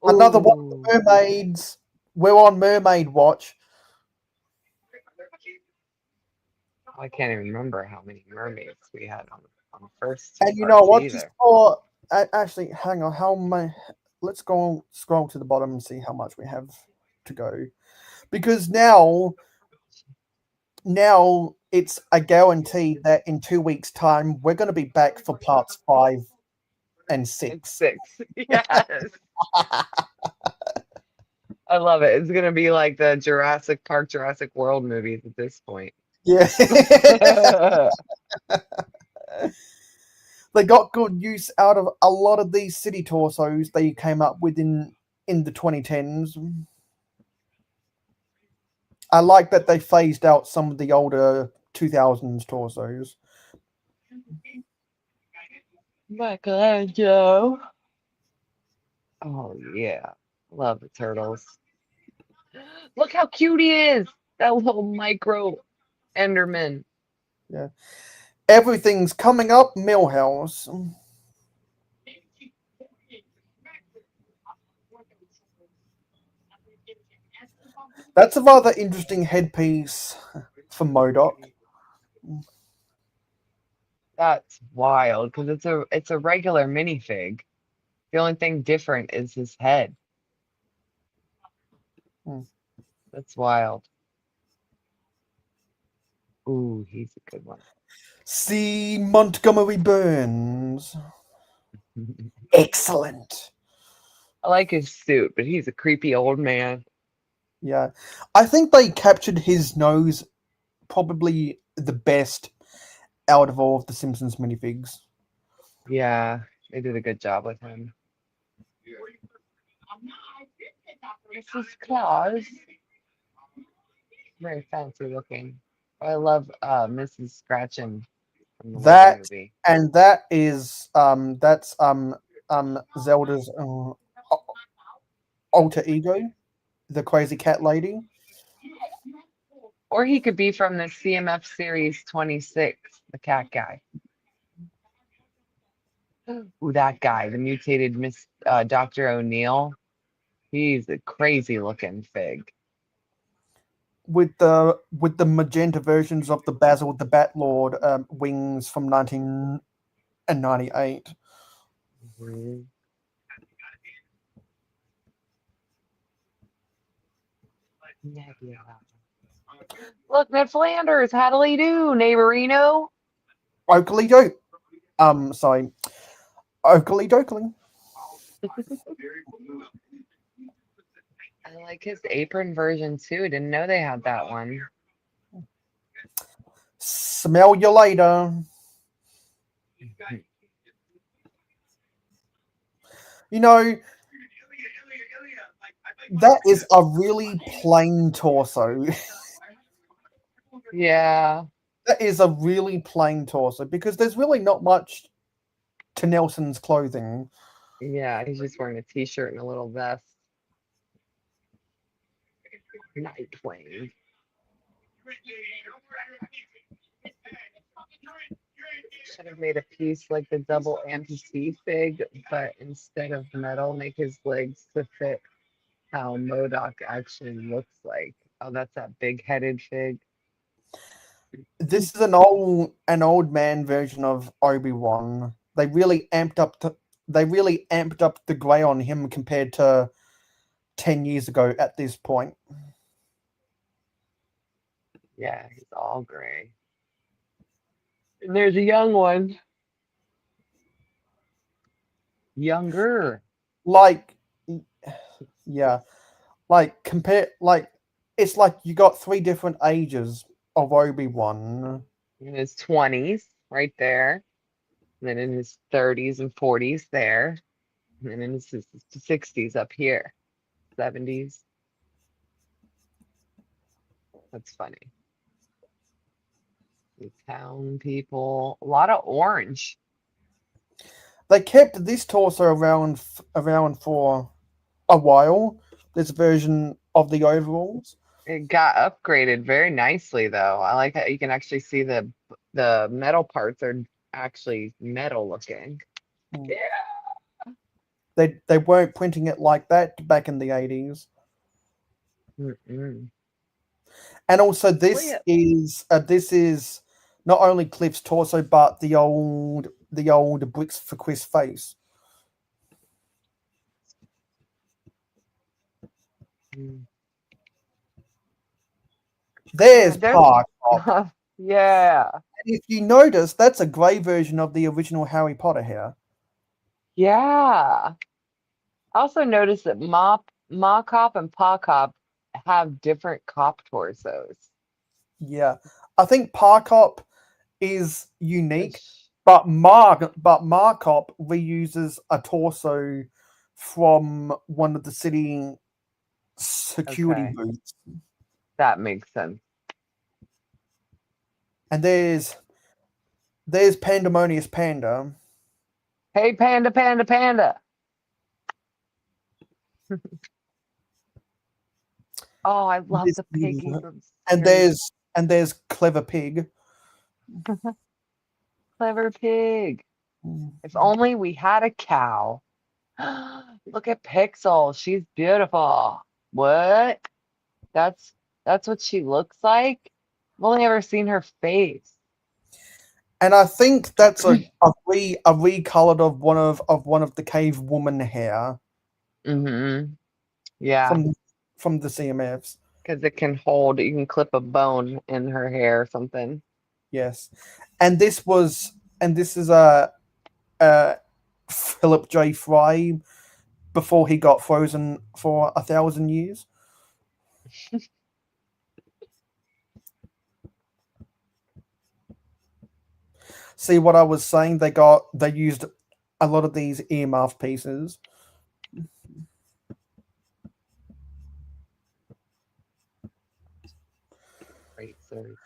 Another one of Ooh. the mermaids. We're on mermaid watch. I can't even remember how many mermaids we had on the first two And you know parts what? Just either. for actually, hang on. How many? Let's go scroll to the bottom and see how much we have to go. Because now it's a guarantee that in 2 weeks' time we're going to be back for parts 5 and 6. Six. Yes. I love it. It's gonna be like the Jurassic Park, Jurassic World movies at this point. Yeah. They got good use out of a lot of these city torsos they came up with in the 2010s. I like that they phased out some of the older 2000s torsos. Michelangelo. Oh yeah. Love the turtles. Look how cute he is. That little micro Enderman. Yeah. Everything's coming up, Millhouse. That's a rather interesting headpiece for Modoc. That's wild because it's a regular minifig. The only thing different is his head. Hmm. That's wild. Ooh, he's a good one. See Montgomery Burns. Excellent. I like his suit, but he's a creepy old man. Yeah. I think they captured his nose probably the best out of all of the Simpsons minifigs. Yeah, they did a good job with him. Mrs. Claus. Very fancy looking. I love Mrs. Scratchin from the Lego That movie. and that is that's Zelda's alter ego, the crazy cat lady. Or he could be from the CMF series 26, the cat guy. Ooh, that guy, the mutated Miss Dr. O'Neill. He's a crazy looking fig. With the magenta versions of the Basil the Bat Lord wings from 1998. Mhm. Nebula. Look, Ned Flanders, how'd he do, neighborino? Oakley doke. Sorry, Oakley dokley. I like his apron version too. Didn't know they had that one. Smell you later. You know, that is a really plain torso. Yeah, That is a really plain torso because there's really not much to Nelson's clothing. yeah, he's just wearing a t-shirt and a little vest. Nightwing. Should have made a piece like the double amputee fig, but instead of metal, make his legs to fit how Modoc actually looks like. Oh, that's that big-headed fig. This is an old man version of Obi-Wan. They really amped up the grey on him compared to 10 years ago at this point. Yeah, he's all gray. And there's a young one. Younger. Like yeah, like it's like you got three different ages of Obi-Wan. In his 20s, right there. And then in his 30s and 40s there. And then in his 60s up here. 70s. That's funny. The town people. A lot of orange. They kept this torso around for a while. This version of the overalls. It got upgraded very nicely though. I like how you can actually see the metal parts are actually metal looking. Hmm. Yeah. They weren't printing it like that back in the 80s. Mm-mm. And also Flip. this is not only Cliff's torso but the old bricks for Chris face. Mm. Yeah, There's there's Park Hop. yeah. And if you notice, that's a grey version of the original Harry Potter hair. Yeah. I also noticed that Ma Cop and Pa Cop have different cop torsos. Yeah. I think Park Hop is unique, Which but Markop reuses a torso from one of the city security okay, booths. that makes sense. And there's Pandemonious Panda. Hey, Panda, Panda, Panda. Oh, I love This the is- piggy from and series. there's Clever Pig. clever pig. Mm. If only we had a cow. Look at Pixel. She's beautiful. What? That's that's what she looks like? I've only ever seen her face. And I think that's a recolored of one of the cave woman hair Mm-hmm. Yeah, from from the CMFs. because it can hold, you can clip a bone in her hair or something. Yes, and this is a Philip J. Fry before he got frozen for 1,000 years. See what I was saying? They used a lot of these earmuff pieces. Great series.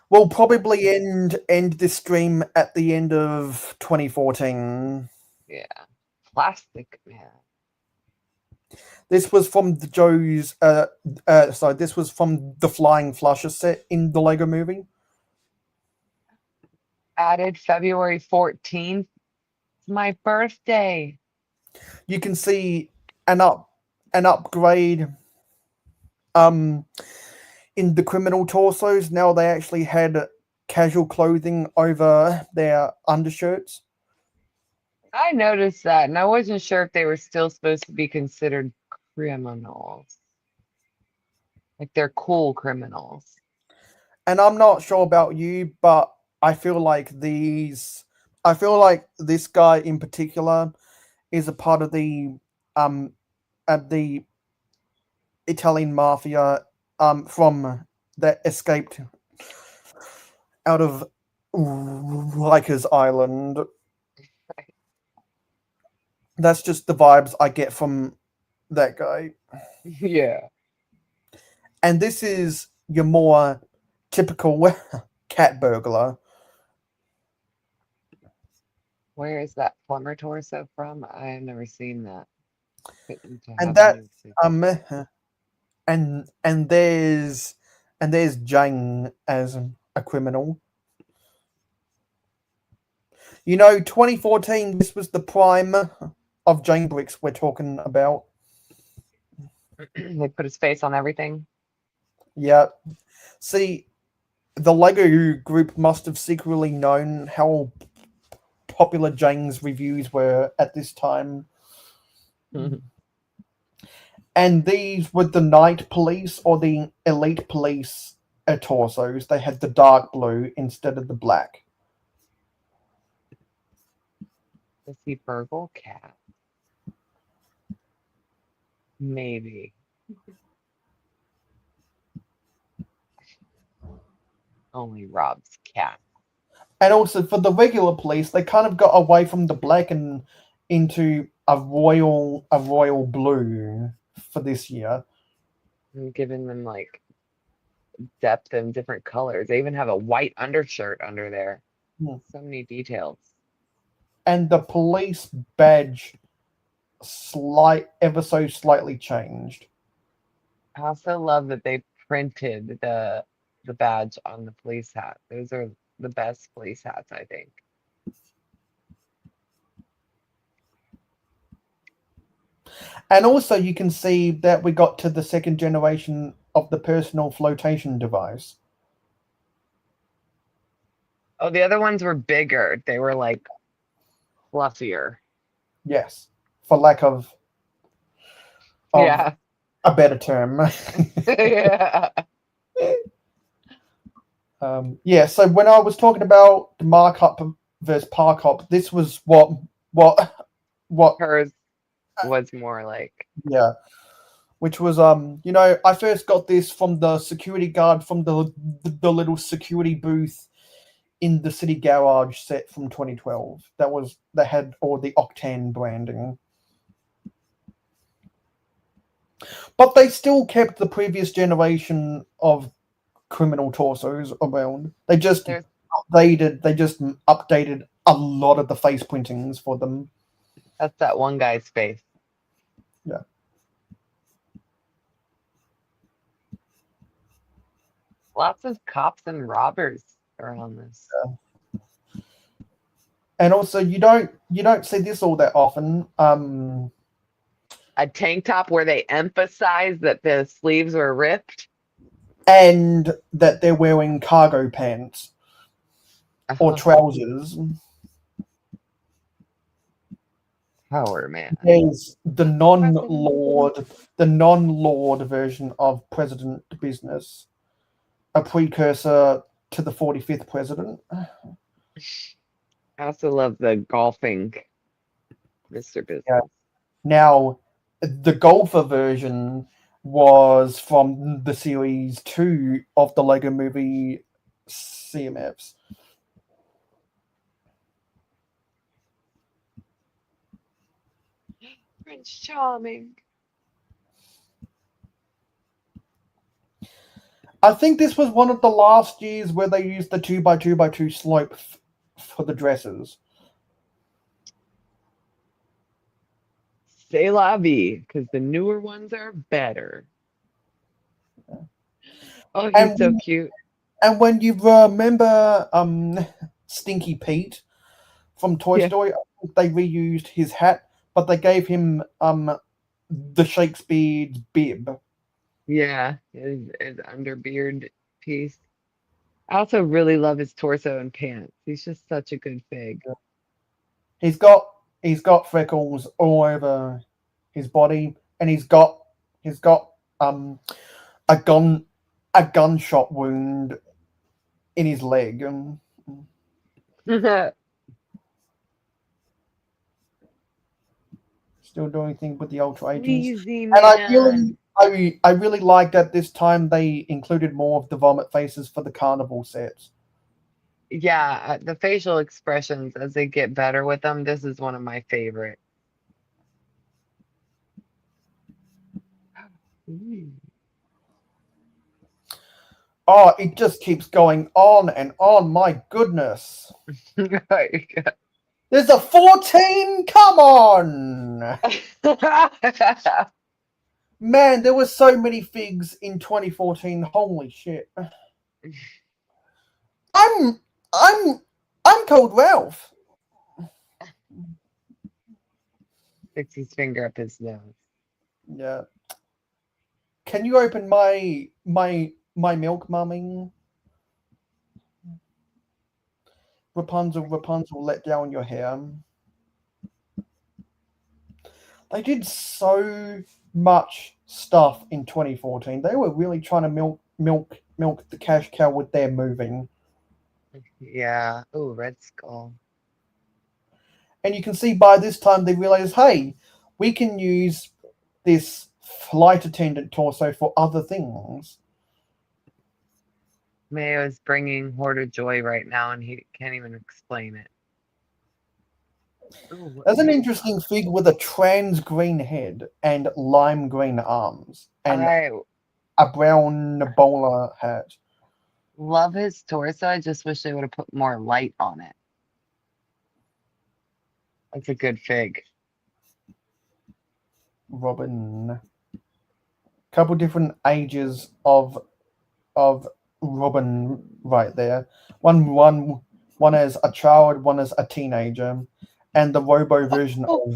We'll probably end this stream at the end of 2014. Yeah. Plastic Man. This was from the Joe's. Sorry, this was from the Flying Flusher set in the Lego Movie. Added February 14th. It's my birthday. You can see an upgrade um in the criminal torsos. Now they actually had casual clothing over their undershirts. I noticed that, and I wasn't sure if they were still supposed to be considered criminals. Like they're cool criminals. And I'm not sure about you, but I feel like this guy in particular is a part of um the Italian mafia from that escaped out of Rikers Island. That's just the vibes I get from that guy. Yeah. And this is your more typical cat burglar. Where is that plumber torso from? I have never seen that. Couldn't And have that any clue. and there's Jang as a criminal. 2014. This was the prime of Jang bricks we're talking about. They put his face on everything. Yeah. See, the Lego group must have secretly known how popular Jang's reviews were at this time. And these were the Night Police or the Elite Police torsos. They had the dark blue instead of the black. Does he burgle cat? Maybe. Only robs cat. And also for the regular police, they kind of got away from the black and into a royal blue for this year. I'm giving them like depth and different colors. They even have a white undershirt under there. Hmm. So many details. And the police badge ever so slightly changed. I also love that they printed the badge on the police hat. Those are the best police hats, I think. And also you can see that we got to the second generation of the personal flotation device. Oh, the other ones were bigger. They were like fluffier. Yes, for lack of Yeah. a better term. Yeah. Yeah, so when I was talking about the markup versus parkup, this was what Hers was more like, yeah, which was I first got this from the security guard from the little security booth in the city garage set from 2012. That had all the Octane branding. But they still kept the previous generation of criminal torsos around. They just there's updated a lot of the face printings for them. that's that one guy's face. Yeah. Lots of cops and robbers are on this. And also, you don't see this all that often. A tank top where they emphasize that the sleeves were ripped. And that they're wearing cargo pants or Oh, trousers. power man. There's President. the non-lord version of President Business, a precursor to the 45th president. I also love the golfing Mr. Yeah. Business. Now, the golfer version was from the series 2 of the Lego Movie CMFs. Prince Charming. I think this was one of the last years where they used the 2x2x2 slope for the dresses. C'est la vie, because the newer ones are better. Oh, he's And so cute. and when you remember Stinky Pete from Toy Yeah, Story, I think they reused his hat, but they gave him the Shakespeare's bib. yeah, his underbeard piece. I also really love his torso and pants. He's just such a good fig. He's got he's got freckles all over his body, and he's got um a gunshot wound in his leg. Still doing anything with the Ultra Agents. Easy And man. I really like that this time they included more of the vomit faces for the carnival sets. Yeah, the facial expressions as they get better with them, this is one of my favorite. Ooh. Oh, it just keeps going on and on. My goodness. There's a 14. Come on. Man, there were so many figs in 2014. Holy shit. I'm I'm I'm called Ralph. Sticks his finger up his nose. Yeah. Can you open my milk, mummy? Rapunzel, let down your hair. They did so much stuff in 2014. They were really trying to milk the cash cow with their moving. Yeah. Oh, Red Skull. And you can see by this time they realize, hey, we can use this flight attendant torso for other things. Mayo is bringing Hoarder joy right now, and he can't even explain it. Ooh, There's an interesting fig with a trans green head and lime green arms and I a brown bowler hat. love his torso. I just wish they would have put more light on it. That's a good fig. Robin. Couple different ages of Robin right there. One as a child, one as a teenager, and the Robo version Oh,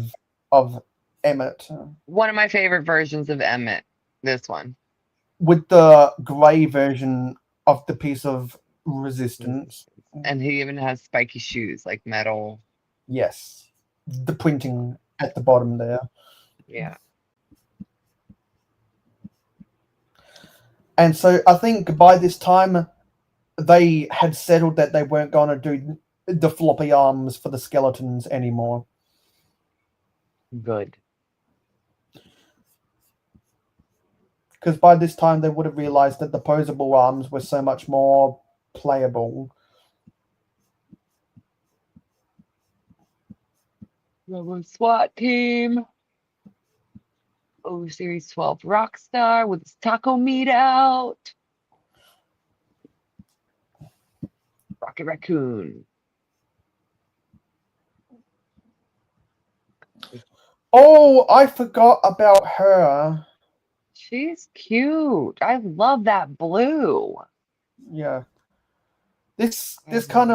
of Emmett one of my favorite versions of Emmett. This one. with the grey version of the piece of resistance. And he even has spiky shoes, like metal. Yes, the printing at the bottom there. Yeah. And so I think by this time they had settled that they weren't going to do the floppy arms for the skeletons anymore. Good. Because by this time they would have realized that the posable arms were so much more playable. Robo SWAT team. Oh, Series 12 Rockstar with his taco meat out. Rocket Raccoon. Oh, I forgot about her. She's cute. I love that blue. Yeah. This kind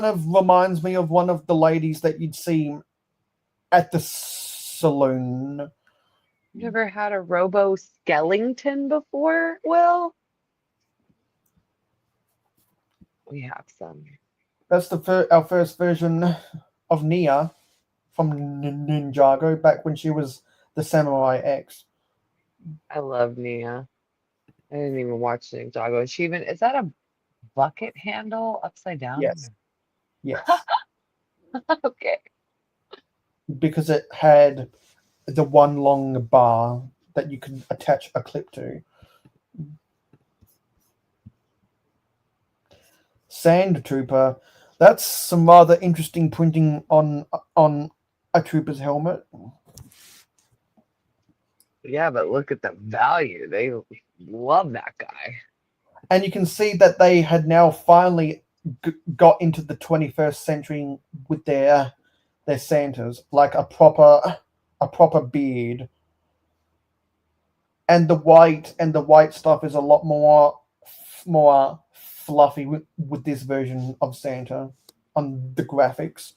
of reminds me of one of the ladies that you'd see at the saloon. You ever had a Robo Skellington before, Will? We have some. That's our first version of Nia from Ninjago back when she was the Samurai X. I love Nia. I didn't even watch Ninjago. Is that a bucket handle upside down? Yes, yes, Okay. because it had the one long bar that you could attach a clip to. Sand Trooper. That's some rather interesting printing on a trooper's helmet. Yeah, but look at the value. They love that guy. And you can see that they had now finally got into the 21st century with their Santas, like a proper beard. And the white stuff is a lot more fluffy with this version of Santa on the graphics.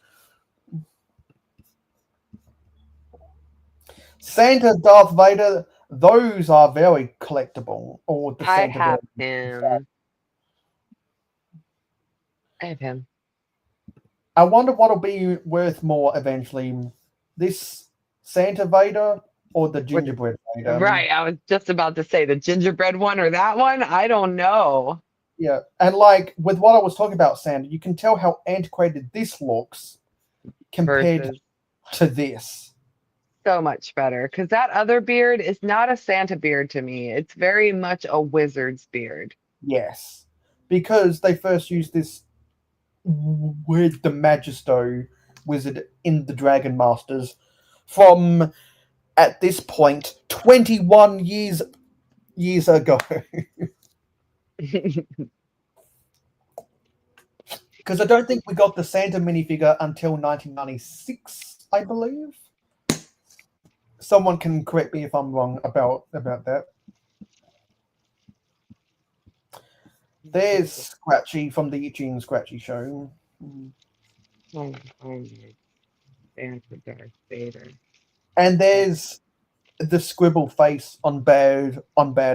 Santa, Darth Vader, those are very collectible. Or the I Santa have version. him. I have him. I wonder what'll be worth more eventually, this Santa Vader or the Which, gingerbread Vader. right. I was just about to say the gingerbread one or that one. I don't know. Yeah, and like with what I was talking about, Santa, you can tell how antiquated this looks compared Versus to this. so much better. Because that other beard is not a Santa beard to me. It's very much a wizard's beard. Yes, because they first used this with the Magisto wizard in the Dragon Masters from, at this point, 21 years ago. Because I don't think we got the Santa minifigure until 1996, I believe. Someone can correct me if I'm wrong about that. There's Scratchy from the Itchy and Scratchy show. Santa Darth Vader. And there's the scribble face on Bad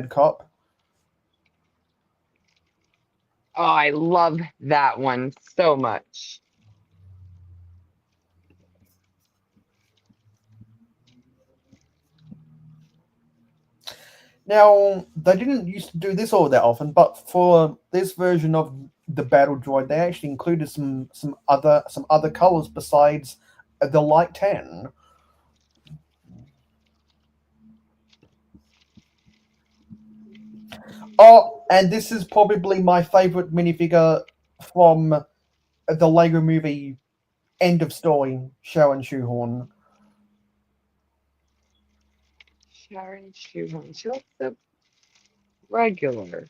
Cop. Oh, I love that one so much. Now, they didn't used to do this all that often, but for this version of the Battle Droid, they actually included some other colors besides the light tan. Oh, and this is probably my favorite minifigure from the LEGO Movie End of Story, Sharon Shoehorn. Sharon Shoehorn. She looks so regular.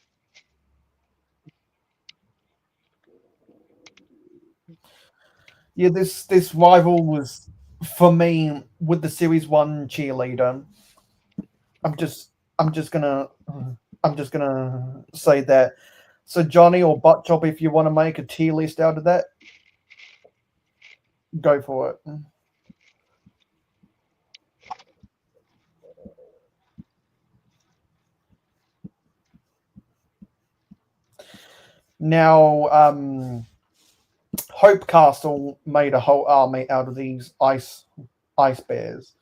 Yeah, this rival was, for me, with the Series 1 cheerleader. I'm just gonna say that. So Johnny or Buttchop, if you want to make a tier list out of that, go for it. Now, Hope Castle made a whole army out of these ice bears.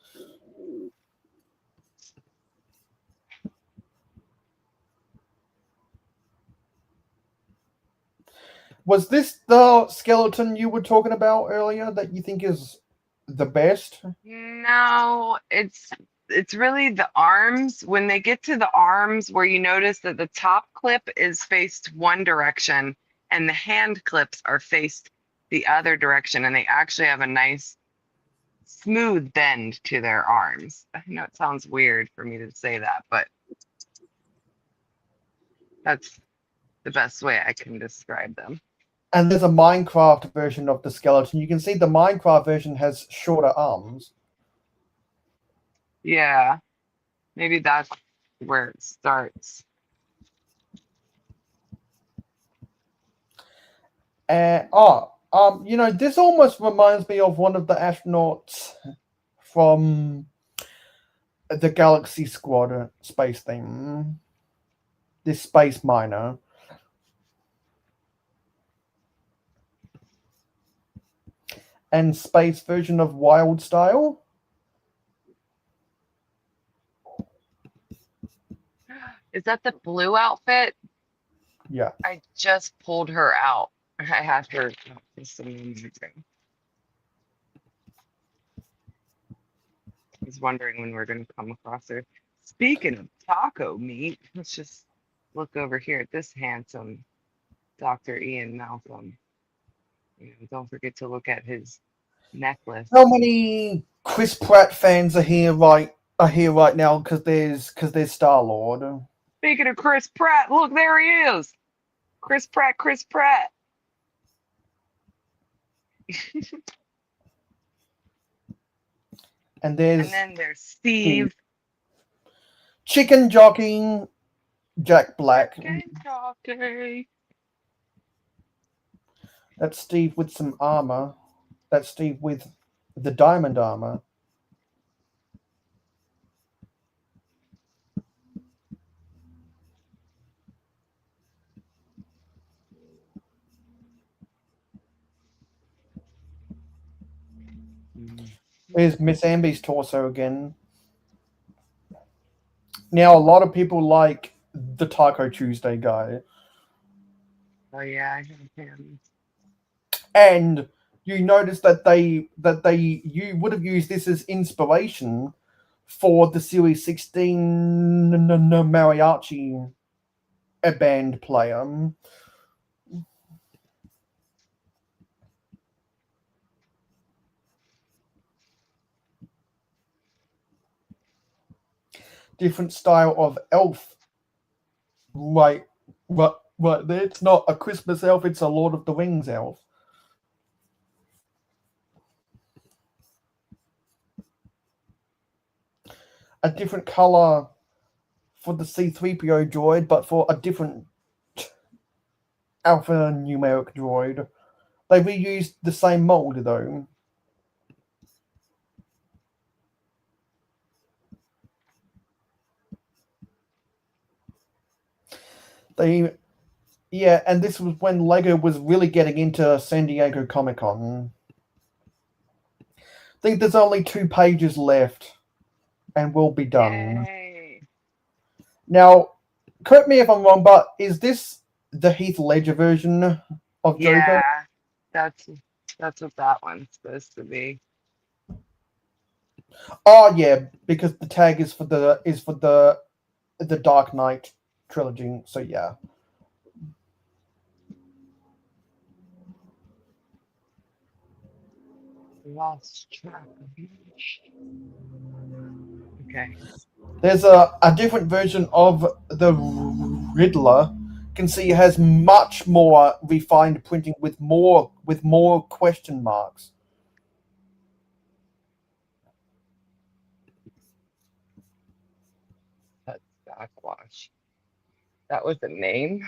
Was this the skeleton you were talking about earlier that you think is the best? No, it's really the arms. When they get to the arms where you notice that the top clip is faced one direction and the hand clips are faced the other direction, and they actually have a nice smooth bend to their arms. I know it sounds weird for me to say that, but that's the best way I can describe them. And there's a Minecraft version of the skeleton. You can see the Minecraft version has shorter arms. Yeah, maybe that's where it starts. This almost reminds me of one of the astronauts from the Galaxy Squad space thing. This space miner. And space version of Wild Style. Is that the blue outfit? Yeah. I just pulled her out. I have her. Just amazing. I was wondering when we're going to come across her. Speaking of taco meat, let's just look over here at this handsome Dr. Ian Malcolm. Don't forget to look at his necklace. How many Chris Pratt fans are here right now because there's Star-Lord. Speaking of Chris Pratt, look, there he is. Chris Pratt. And then there's Steve. Chicken jockeying Jack Black. Chicken jockey. That's Steve with some armor. That's Steve with the diamond armor. There's Miss Amby's torso again. Now, a lot of people like the Taco Tuesday guy. Oh yeah, I have him. And you notice that you would have used this as inspiration for the Series 16 mariachi band player. Different style of elf. Right there. It's not a Christmas elf, it's a Lord of the Rings elf. A different color for the C-3PO droid, but for a different alphanumeric droid. They reused the same mold, though. And this was when LEGO was really getting into San Diego Comic-Con. I think there's only 2 pages left, and we'll be done. Yay. Now, correct me if I'm wrong, but is this the Heath Ledger version of Joker? Yeah, that's what that one's supposed to be. Oh yeah, because the tag is for the Dark Knight trilogy. So yeah. Lost track of Okay. There's a different version of the Riddler. You can see it has much more refined printing with more question marks. That's backwash. That was the name.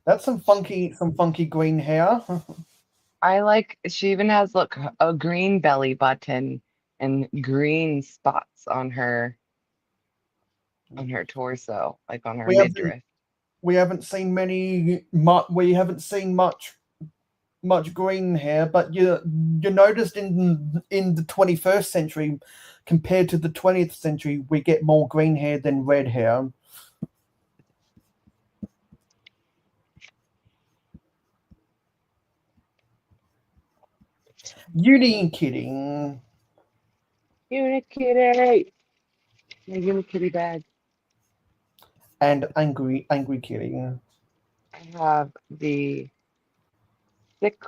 That's some funky green hair. I like, she even has, look, a green belly button and green spots on her torso, like on her midriff. We haven't seen much green hair, but you noticed in the 21st century compared to the 20th century, we get more green hair than red hair. Unikitty. Unikitty. My Unikitty bag. And angry kitty. I have the sick.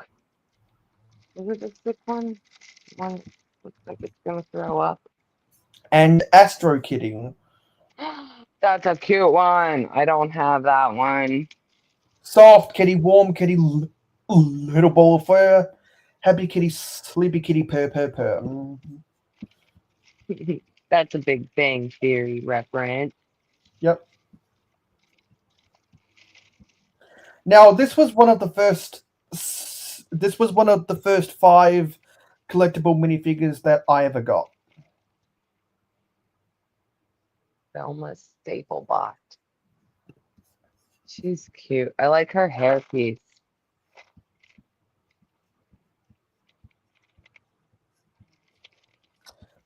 Is it the sick one? One looks like it's gonna throw up. And Astro Kitty. That's a cute one. I don't have that one. Soft kitty, warm kitty, little ball of fur. Happy kitty, sleepy kitty, purr. That's a Big Bang Theory reference. Yep. Now, this was one of the first. This was one of the first 5 collectible minifigures that I ever got. Velma Staplebot. She's cute. I like her hairpiece.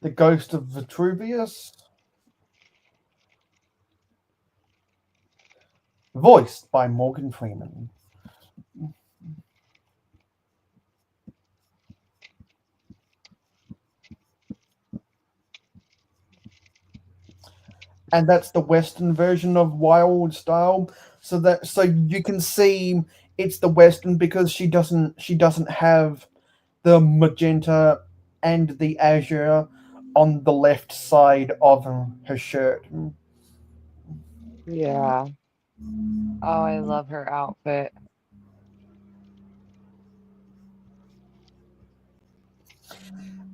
The Ghost of Vitruvius, voiced by Morgan Freeman. And that's the Western version of Wild Style. So you can see it's the Western because she doesn't have the magenta and the azure on the left side of her shirt. Yeah. Oh, I love her outfit.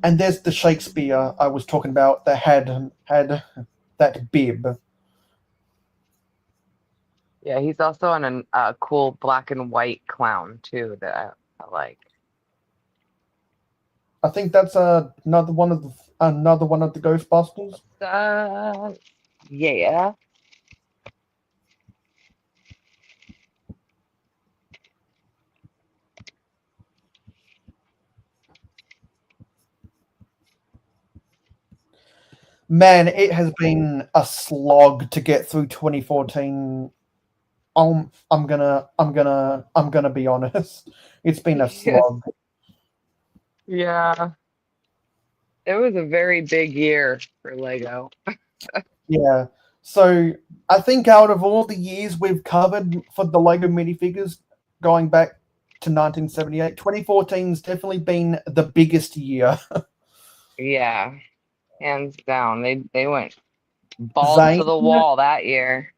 And there's the Shakespeare I was talking about that had that bib. Yeah, he's also on a cool black and white clown too that I like. I think that's another one of the Ghostbusters. Yeah. Man, it has been a slog to get through 2014. I'm gonna be honest. It's been a Yes. slog. Yeah. It was a very big year for Lego. Yeah. So I think out of all the years we've covered for the Lego minifigures, going back to 1978, 2014's definitely been the biggest year. Yeah, hands down. They went balls Zane, to the wall that year.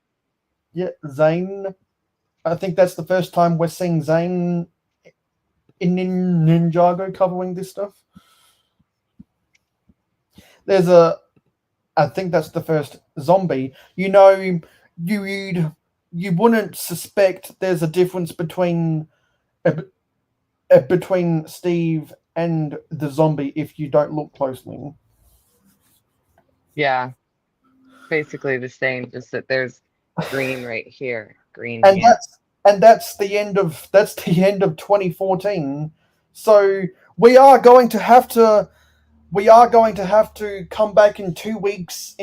yeah, Zane. I think that's the first time we're seeing Zane in Ninjago covering this stuff. There's a I think that's the first zombie. You wouldn't suspect there's a difference between Steve and the zombie if you don't look closely. Yeah, basically the same, just that there's green right here, green And here. that's the end of 2014. So we are going to have to come back in 2 weeks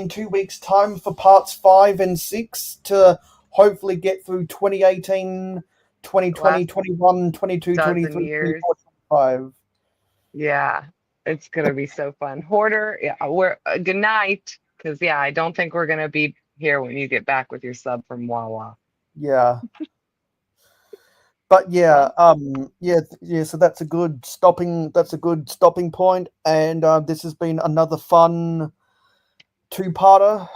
time for parts 5 and 6 to hopefully get through 2018, The last 21, 22, dozen 23, years. 24, 25. Yeah, it's gonna be so fun. Hoarder, yeah, we're good night. Because yeah, I don't think we're gonna be here when you get back with your sub from Wawa. Yeah. But yeah, Fun. so that's a good stopping point, and this has been another fun two-parter.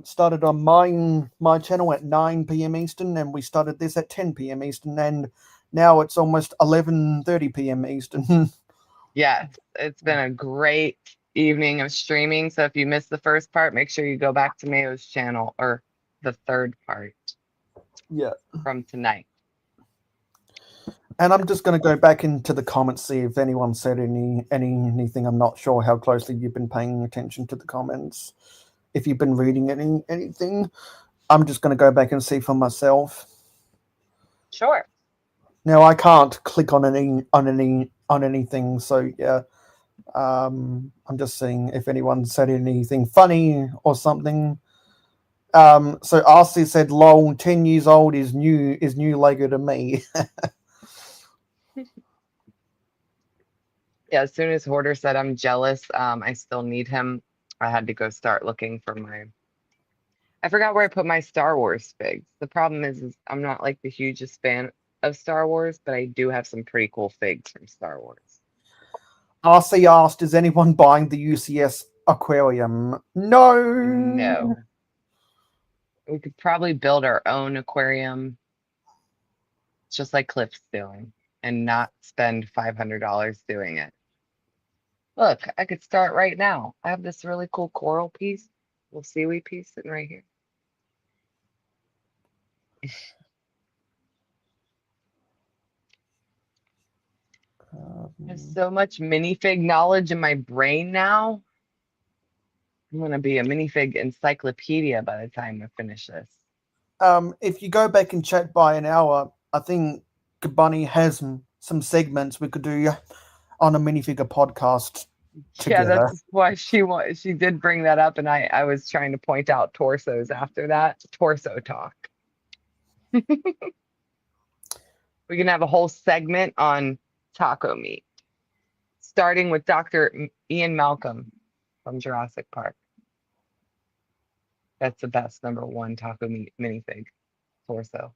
Started on my channel at 9 p.m. Eastern, and we started this at 10 p.m. Eastern, and now it's almost 11:30 p.m. Eastern. Yes, it's been a great evening of streaming. So if you missed the first part, make sure you go back to Mayo's channel or the third part Yeah, from tonight. and I'm just going to go back into the comments, see if anyone said anything. I'm not sure how closely you've been paying attention to the comments. If you've been reading anything, I'm just going to go back and see for myself. Sure. Now I can't click on anything, so yeah. I'm just seeing if anyone said anything funny or something. So RC said, "Lol, 10 years old is new Lego to me." Yeah, as soon as Hoarder said I'm jealous, I still need him. I had to go start looking for I forgot where I put my Star Wars figs. The problem is I'm not like the hugest fan of Star Wars, but I do have some pretty cool figs from Star Wars. RC asked, "Is anyone buying the UCS aquarium?" No. No. We could probably build our own aquarium, just like Cliff's doing, and not spend $500 doing it. Look, I could start right now. I have this really cool coral piece, little seaweed piece sitting right here. There's so much minifig knowledge in my brain now. I'm gonna be a minifig encyclopedia by the time we finish this. If you go back and chat by an hour, I think Bunny has some segments we could do on a minifigure podcast Yeah, together. that's why she did bring that up, and I was trying to point out torsos after that. Torso talk. We can have a whole segment on taco meat, starting with Dr. Ian Malcolm from Jurassic Park. That's the best #1 taco meat minifig torso.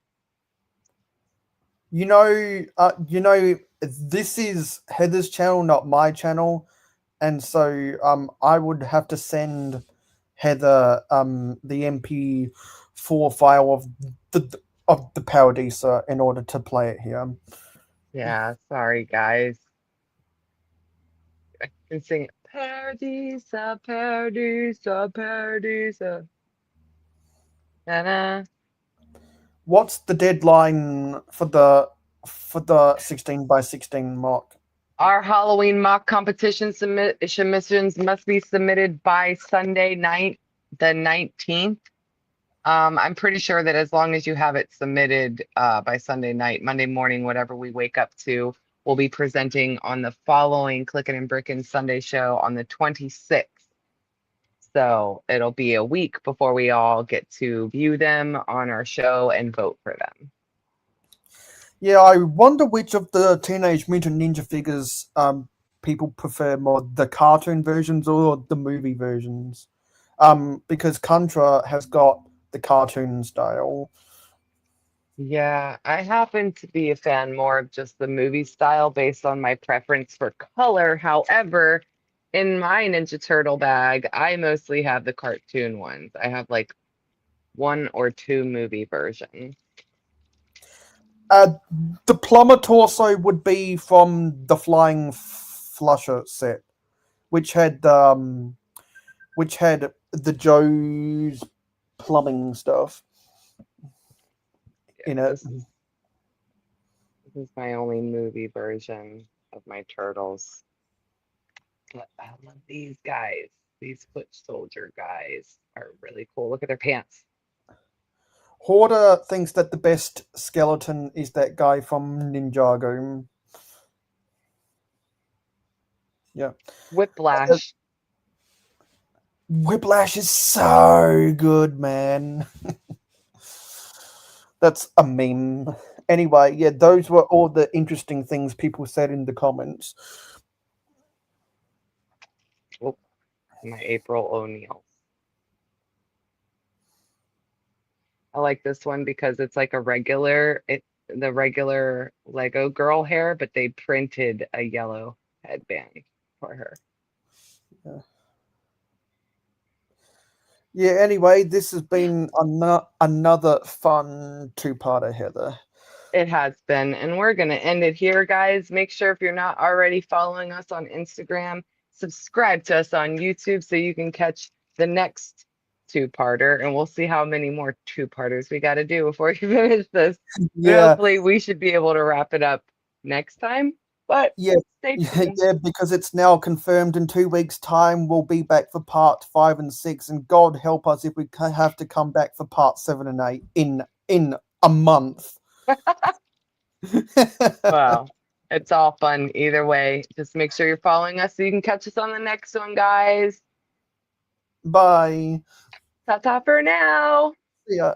This is Heather's channel, not my channel, and so I would have to send Heather the MP4 file of the Paradisa in order to play it here. Yeah, sorry guys. I can sing Paradisa, Paradisa, Paradisa. Ta-da. What's the deadline for the 16x16 mock? Our Halloween mock competition submissions must be submitted by Sunday night, the 19th. I'm pretty sure that as long as you have it submitted by Sunday night, Monday morning, whatever we wake up to, we'll be presenting on the following Clickin' and Brickin' Sunday show on the 26th. So it'll be a week before we all get to view them on our show and vote for them. Yeah, I wonder which of the Teenage Mutant Ninja figures people prefer more, the cartoon versions or the movie versions. Because Contra has got the cartoon style. Yeah, I happen to be a fan more of just the movie style based on my preference for color. However, in my Ninja Turtle bag, I mostly have the cartoon ones. I have like 1 or 2 movie versions. The plumber torso would be from the Flying Flusher set, which had the Joe's plumbing stuff in it. This is my only movie version of my turtles. But I love these guys. These foot soldier guys are really cool. Look at their pants. Hoarder thinks that the best skeleton is that guy from Ninjago. Yeah. Whiplash. Whiplash is so good, man. That's a meme. Anyway, yeah, those were all the interesting things people said in the comments. Oh, my April O'Neil. I like this one because it's like the regular Lego girl hair, but they printed a yellow headband for her. Yeah, anyway, this has been another fun two-parter, Heather. It has been, and we're going to end it here, guys. Make sure if you're not already following us on Instagram, subscribe to us on YouTube so you can catch the next two-parter, and we'll see how many more two-parters we got to do before we finish this. But Yeah, hopefully we should be able to wrap it up next time. But yeah, stay tuned. yeah, because it's now confirmed in 2 weeks' time we'll be back for part 5 and 6, and God help us if we have to come back for part 7 and 8 in a month. Wow. It's all fun either way. Just make sure you're following us so you can catch us on the next one, guys. Bye. Ta-ta for now. See ya.